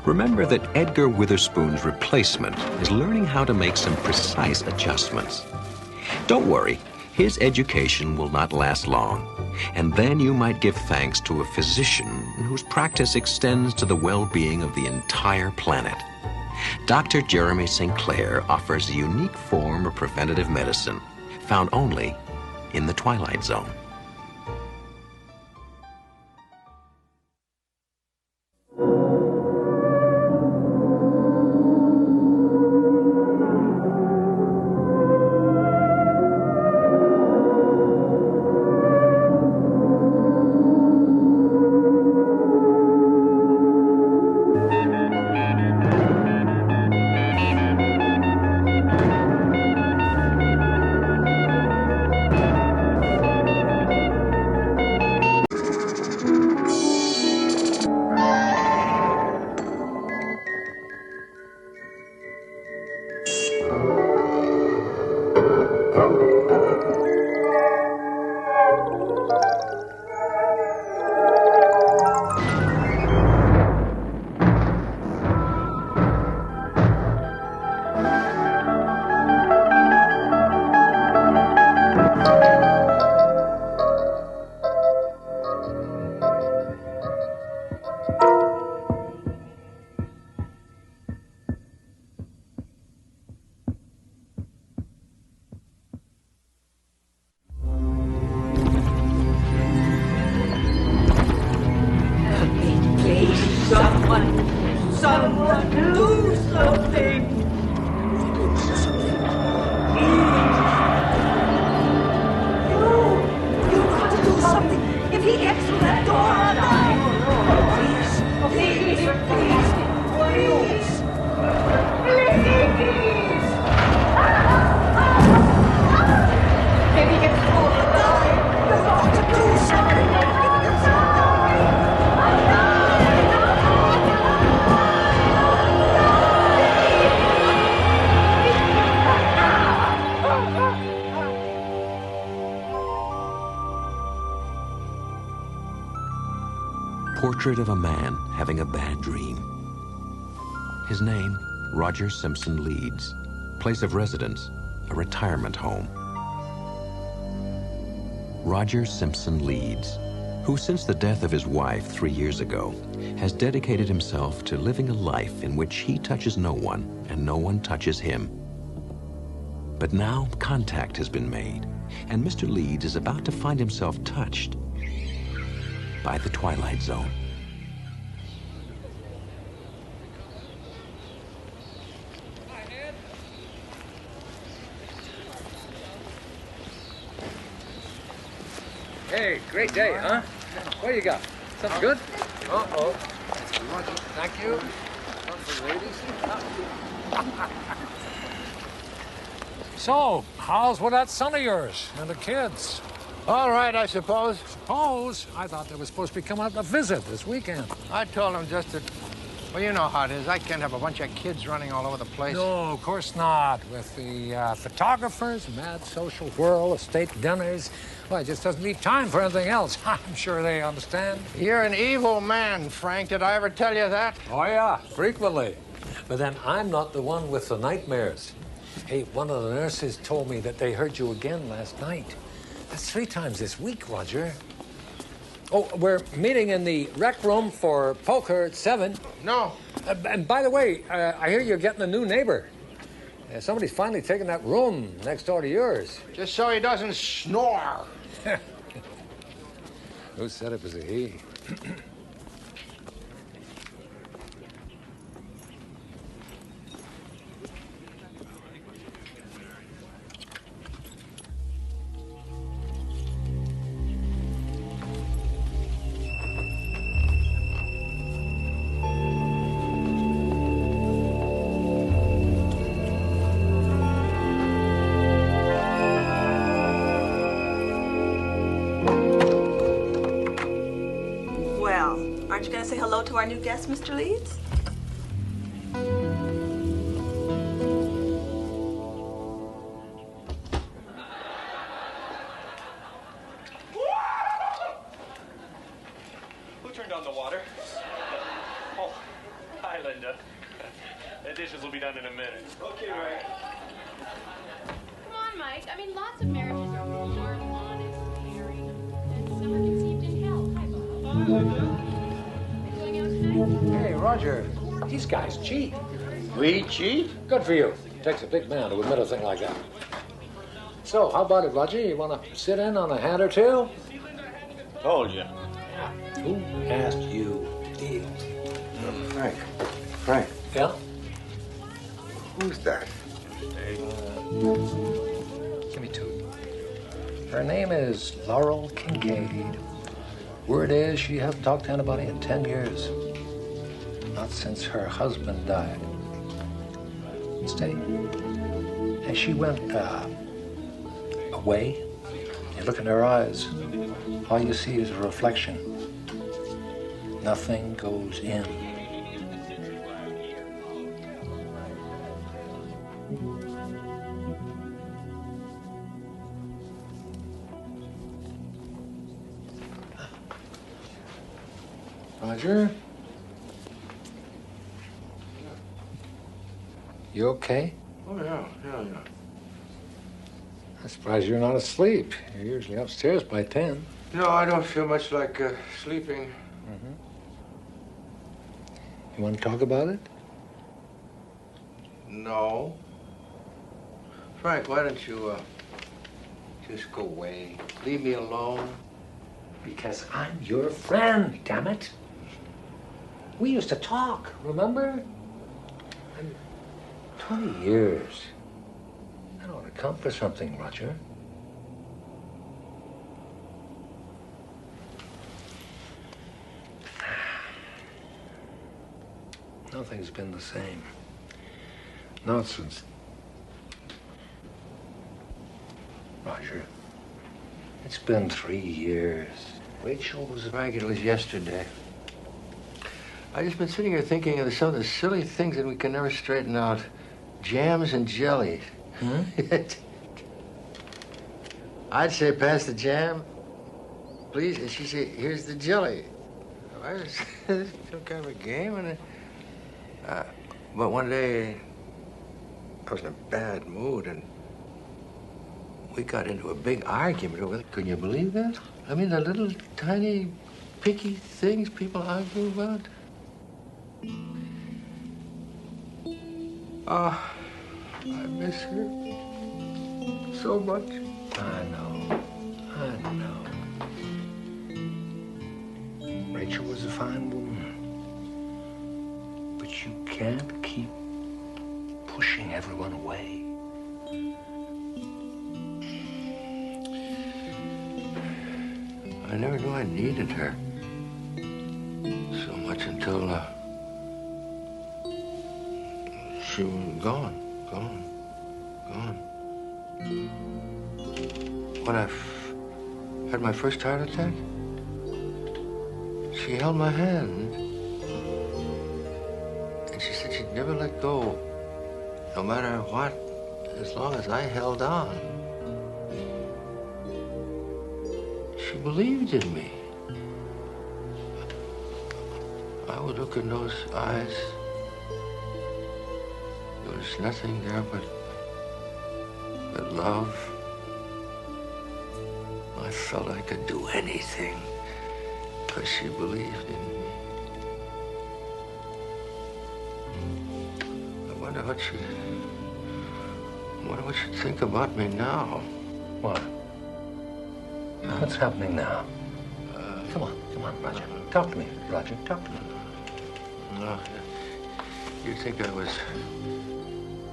remember that Edgar Witherspoon's replacement is learning how to make some precise adjustments. Don't worry, his education will not last long, and then you might give thanks to a physician whose practice extends to the well-being of the entire planet. Dr. Jeremy St. Clair offers a unique form of preventative medicine found only in the Twilight Zone. Someone do something! You've got to do something! If he gets through that door, I'll die! Please! If he gets through, I'll die! You've got to do something! Portrait of a man having a bad dream. His name, Roger Simpson Leeds. Place of residence, a retirement home. Roger Simpson Leeds, who since the death of his wife 3 years ago, has dedicated himself to living a life in which he touches no one and no one touches him. But now contact has been made, and Mr. Leeds is about to find himself touched by the Twilight Zone. Hey, great day, huh? What do you got? Something good? Uh-oh. Thank you. Something, ladies. So, how's with that son of yours and the kids? All right, I suppose. Suppose? I thought they were supposed to be coming out to visit this weekend. I told them just that, well, you know how it is. I can't have a bunch of kids running all over the place. No, of course not. With the photographers, mad social whirl, estate dinners, well, it just doesn't leave time for anything else. I'm sure they understand. You're an evil man, Frank. Did I ever tell you that? Oh, yeah, frequently. But then I'm not the one with the nightmares. Hey, one of the nurses told me that they heard you again last night. That's 3 times this week, Roger. Oh, we're meeting in the rec room for poker at 7. No. And by the way, I hear you're getting a new neighbor. Somebody's finally taken that room next door to yours. Just so he doesn't snore. Who said it was a he? Aren't you going to say hello to our new guest, Mr. Leeds? Who turned on the water? Oh, hi, Linda. The dishes will be done in a minute. Okay, Ray. Come on, Mike. I mean, lots of marriages are warm, honest, caring, and some are conceived in hell. Hi, Bob. Hey, Roger, these guys cheat. We cheat? Good for you. Takes a big man to admit a thing like that. So, how about it, Roger? You want to sit in on a hand or two? Told you. Who asked you to deal? Frank. Frank. Yeah? Who's that? Give me 2. Her name is Laurel Kincaid. Word is she hasn't talked to anybody in 10 years. Not since her husband died. Steady. As she went away, you look in her eyes, all you see is a reflection. Nothing goes in. Roger? You okay? Oh, yeah. I'm surprised you're not asleep. You're usually upstairs by 10. No, I don't feel much like sleeping. You want to talk about it? No. Frank, why don't you just go away? Leave me alone. Because I'm your friend, damn it. We used to talk, remember? 20 years. That ought to count for something, Roger. Nothing's been the same. Not since... Roger, it's been 3 years. Rachel was Frank, it was yesterday. I've just been sitting here thinking of some of the silly things that we can never straighten out. Jams and jellies. I'd say, pass the jam, please. And she'd say, here's the jelly. I was some kind of a game. And but one day, I was in a bad mood, and We got into a big argument over it. Can you believe that? I mean, the little tiny picky things people argue about. Ah, I miss her so much. I know. Rachel was a fine woman. But you can't keep pushing everyone away. I never knew I needed her so much until she was gone. When I had my first heart attack, she held my hand. And she said she'd never let go, no matter what, as long as I held on. She believed in me. I would look in those eyes. There was nothing there but love. I felt I could do anything because she believed in me. I wonder what she'd think about me now. What? What's happening now? Come on, Roger. Talk to me, Roger. Talk to me. No, you think I was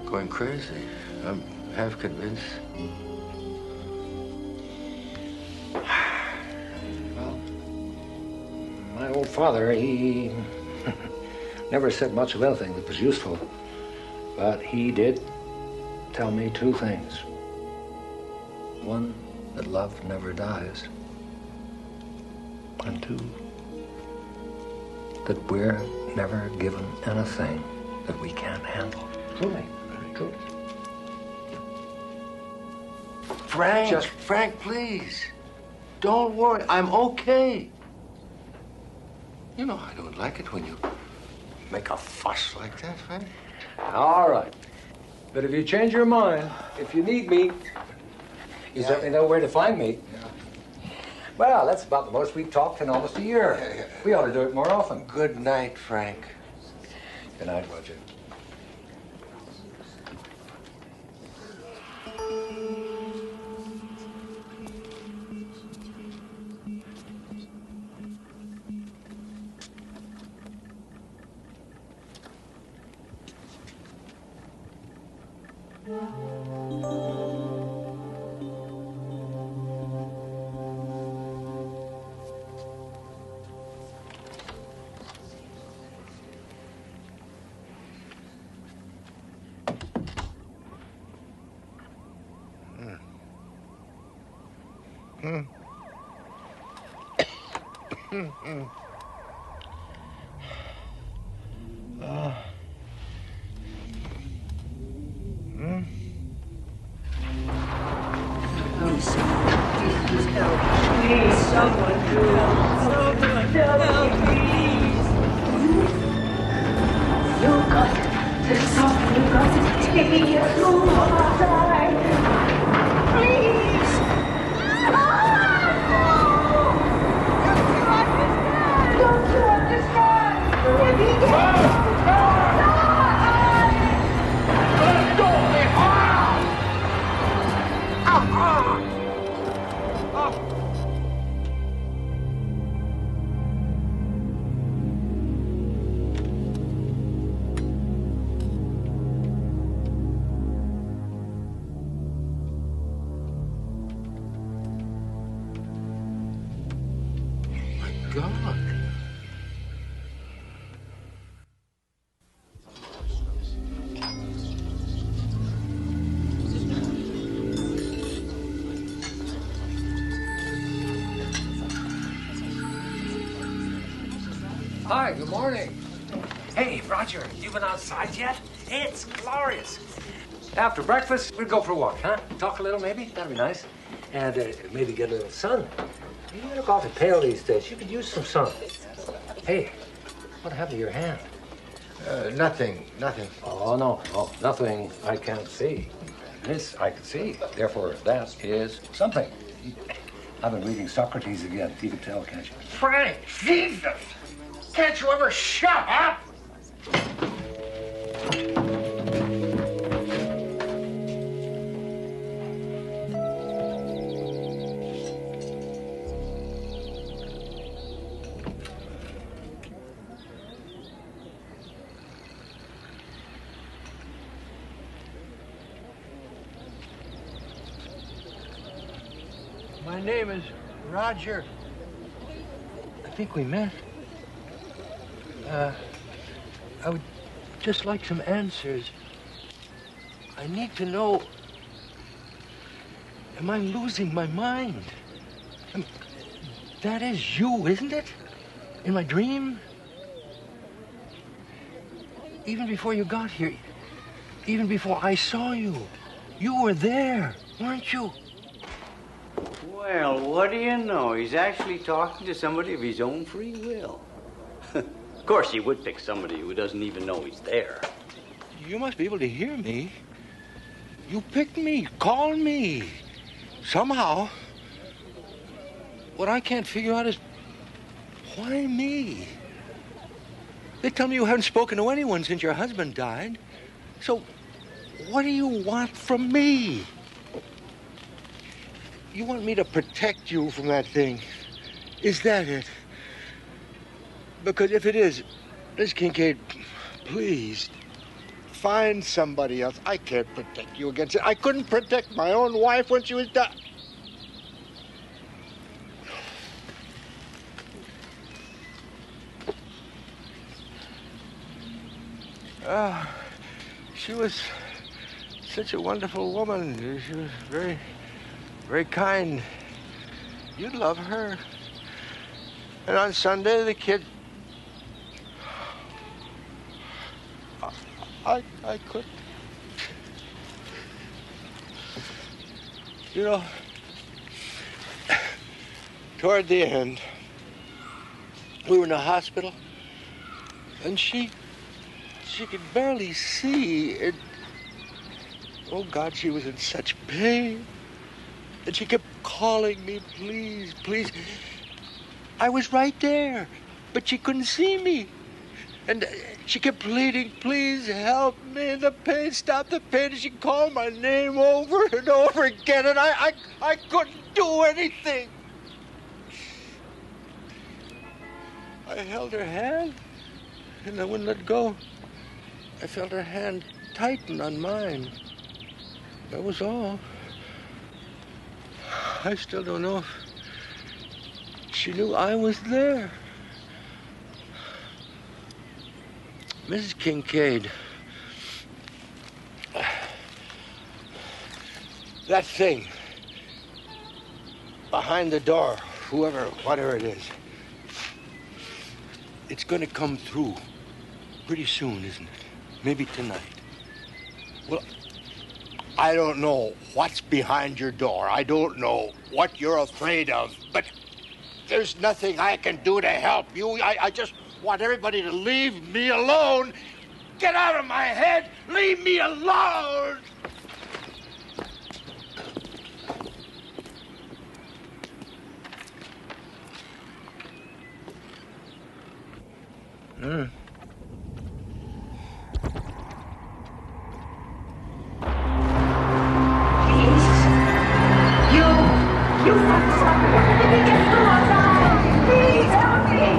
going crazy. I'm half convinced. Well, my old father, he never said much of anything that was useful. But he did tell me two things. One, that love never dies. And two, that we're never given anything that we can't handle. Truly. Frank, please. Don't worry. I'm okay. You know I don't like it when you make a fuss like that, Frank. All right. But if you change your mind, if you need me, you certainly know where to find me. Well, that's about the most we've talked in almost a year. We ought to do it more often. Good night, Frank. Good night, Roger. Please, someone do it. Help, please. You got to stop. You got to take me through my time. Please. Don't you understand? If he gets... Let go of me! God. Hi, good morning. Hey, Roger, you been outside yet? It's glorious. After breakfast, we'll go for a walk, huh? Talk a little, maybe? That'd be nice. And maybe get a little sun. You look awfully pale these days. You could use some sun. Hey, what happened to your hand? Nothing. Oh, no, nothing I can't see. This I can see. Therefore, that is something. I've been reading Socrates again. You can tell, can't you? Frank, Jesus! Can't you ever shut up? My name is Roger. I think we met. I would just like some answers. I need to know, am I losing my mind? That is you, isn't it? In my dream? Even before you got here, even before I saw you, you were there, weren't you? Well, what do you know? He's actually talking to somebody of his own free will. Of course, he would pick somebody who doesn't even know he's there. You must be able to hear me. You picked me, called me. Somehow. What I can't figure out is, why me? They tell me you haven't spoken to anyone since your husband died. So, what do you want from me? You want me to protect you from that thing? Is that it? Because if it is, Miss Kincaid, please, find somebody else. I can't protect you against it. I couldn't protect my own wife when she was dying. She was such a wonderful woman. She was very, very kind. You'd love her. And on Sunday, the kid... I couldn't. You know, toward the end, we were in the hospital, and she could barely see. And, oh, God, she was in such pain. And she kept calling me, please, please. I was right there, but she couldn't see me. And she kept pleading, please help me. The pain, stop the pain. And she called my name over and over again, and I couldn't do anything. I held her hand, and I wouldn't let go. I felt her hand tighten on mine. That was all. I still don't know if she knew I was there. Mrs. Kincaid, that thing behind the door, whatever it is, it's going to come through pretty soon, isn't it? Maybe tonight. Well, I don't know what's behind your door. I don't know what you're afraid of, but there's nothing I can do to help you. I just want everybody to leave me alone. Get out of my head. Leave me alone. You have something. Let me get through or die. Please help me.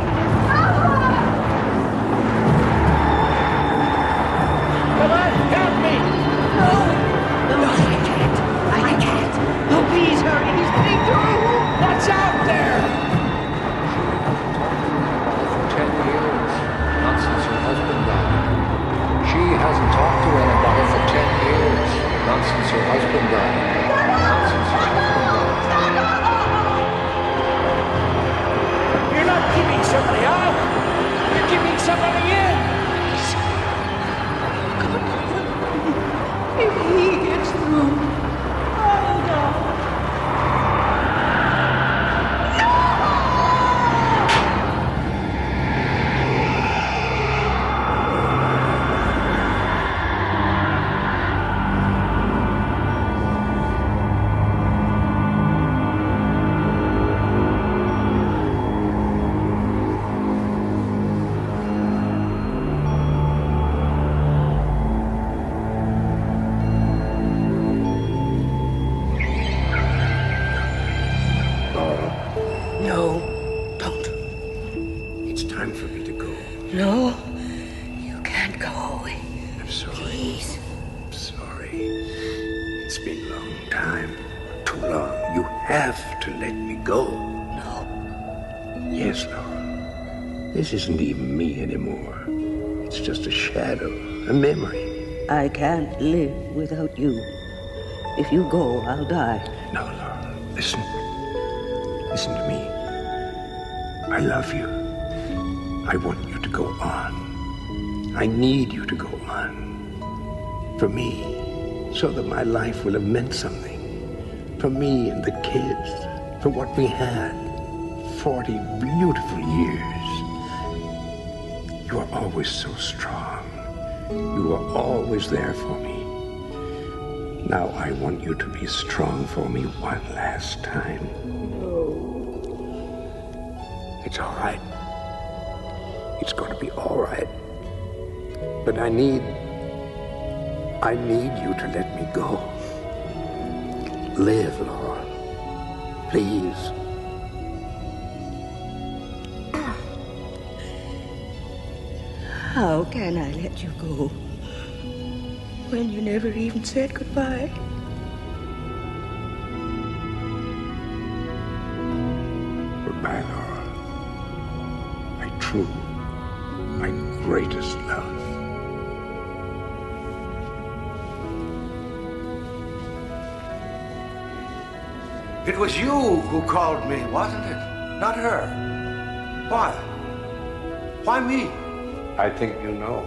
Come on, help me! No, I can't. Oh, please hurry. He's getting through. What's out there? For 10 years, not No, you can't go. I'm sorry. Please. I'm sorry. It's been a long time. Too long. You have to let me go. No. Yes, Laura. This isn't even me anymore. It's just a shadow, a memory. I can't live without you. If you go, I'll die. No, Laura. Listen. Listen to me. I love you. I want you to go on. I need you to go on. For me, so that my life will have meant something. For me and the kids. For what we had. 40 beautiful years. You are always so strong. You are always there for me. Now I want you to be strong for me one last time. It's all right. It's going to be all right. But I need you to let me go. Live, Laura. Please. How can I let you go when you never even said goodbye? Goodbye, Laura. My greatest love. It was you who called me, wasn't it? Not her. Why? Why me? I think you know.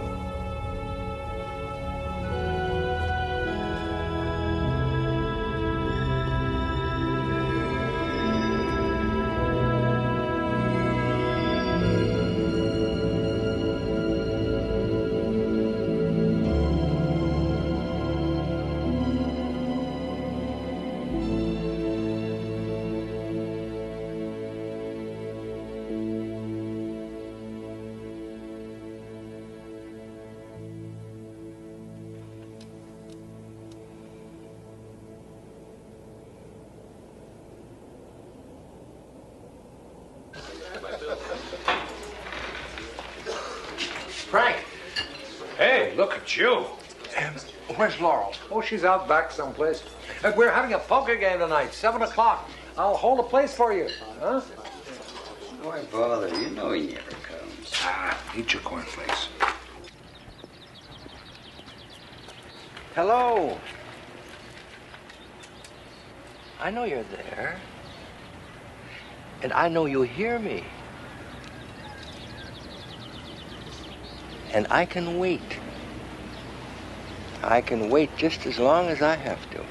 Frank! Hey, look at you. Where's Laurel? Oh, she's out back someplace. We're having a poker game tonight, 7 o'clock. I'll hold a place for you. Huh? Why bother? You know he never comes. Eat your cornflakes. Hello. I know you're there. And I know you hear me. And I can wait. I can wait just as long as I have to.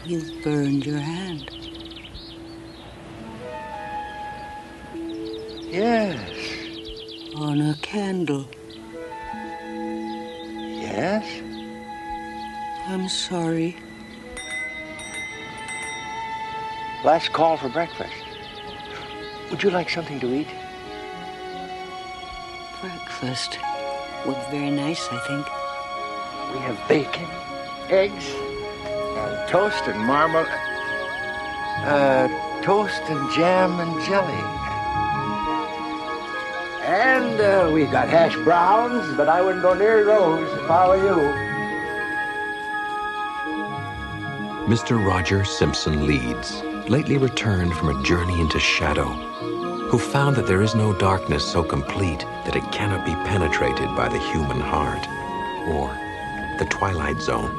You've burned your hand. Yes. On a candle. Yes? I'm sorry. Last call for breakfast. Would you like something to eat? Breakfast was very nice, I think. We have bacon, eggs, and toast and marmalade. Toast and jam and jelly. And we got hash browns, but I wouldn't go near those if I were you. Mr. Roger Simpson Leeds, lately returned from a journey into shadow, who found that there is no darkness so complete that it cannot be penetrated by the human heart, or the Twilight Zone.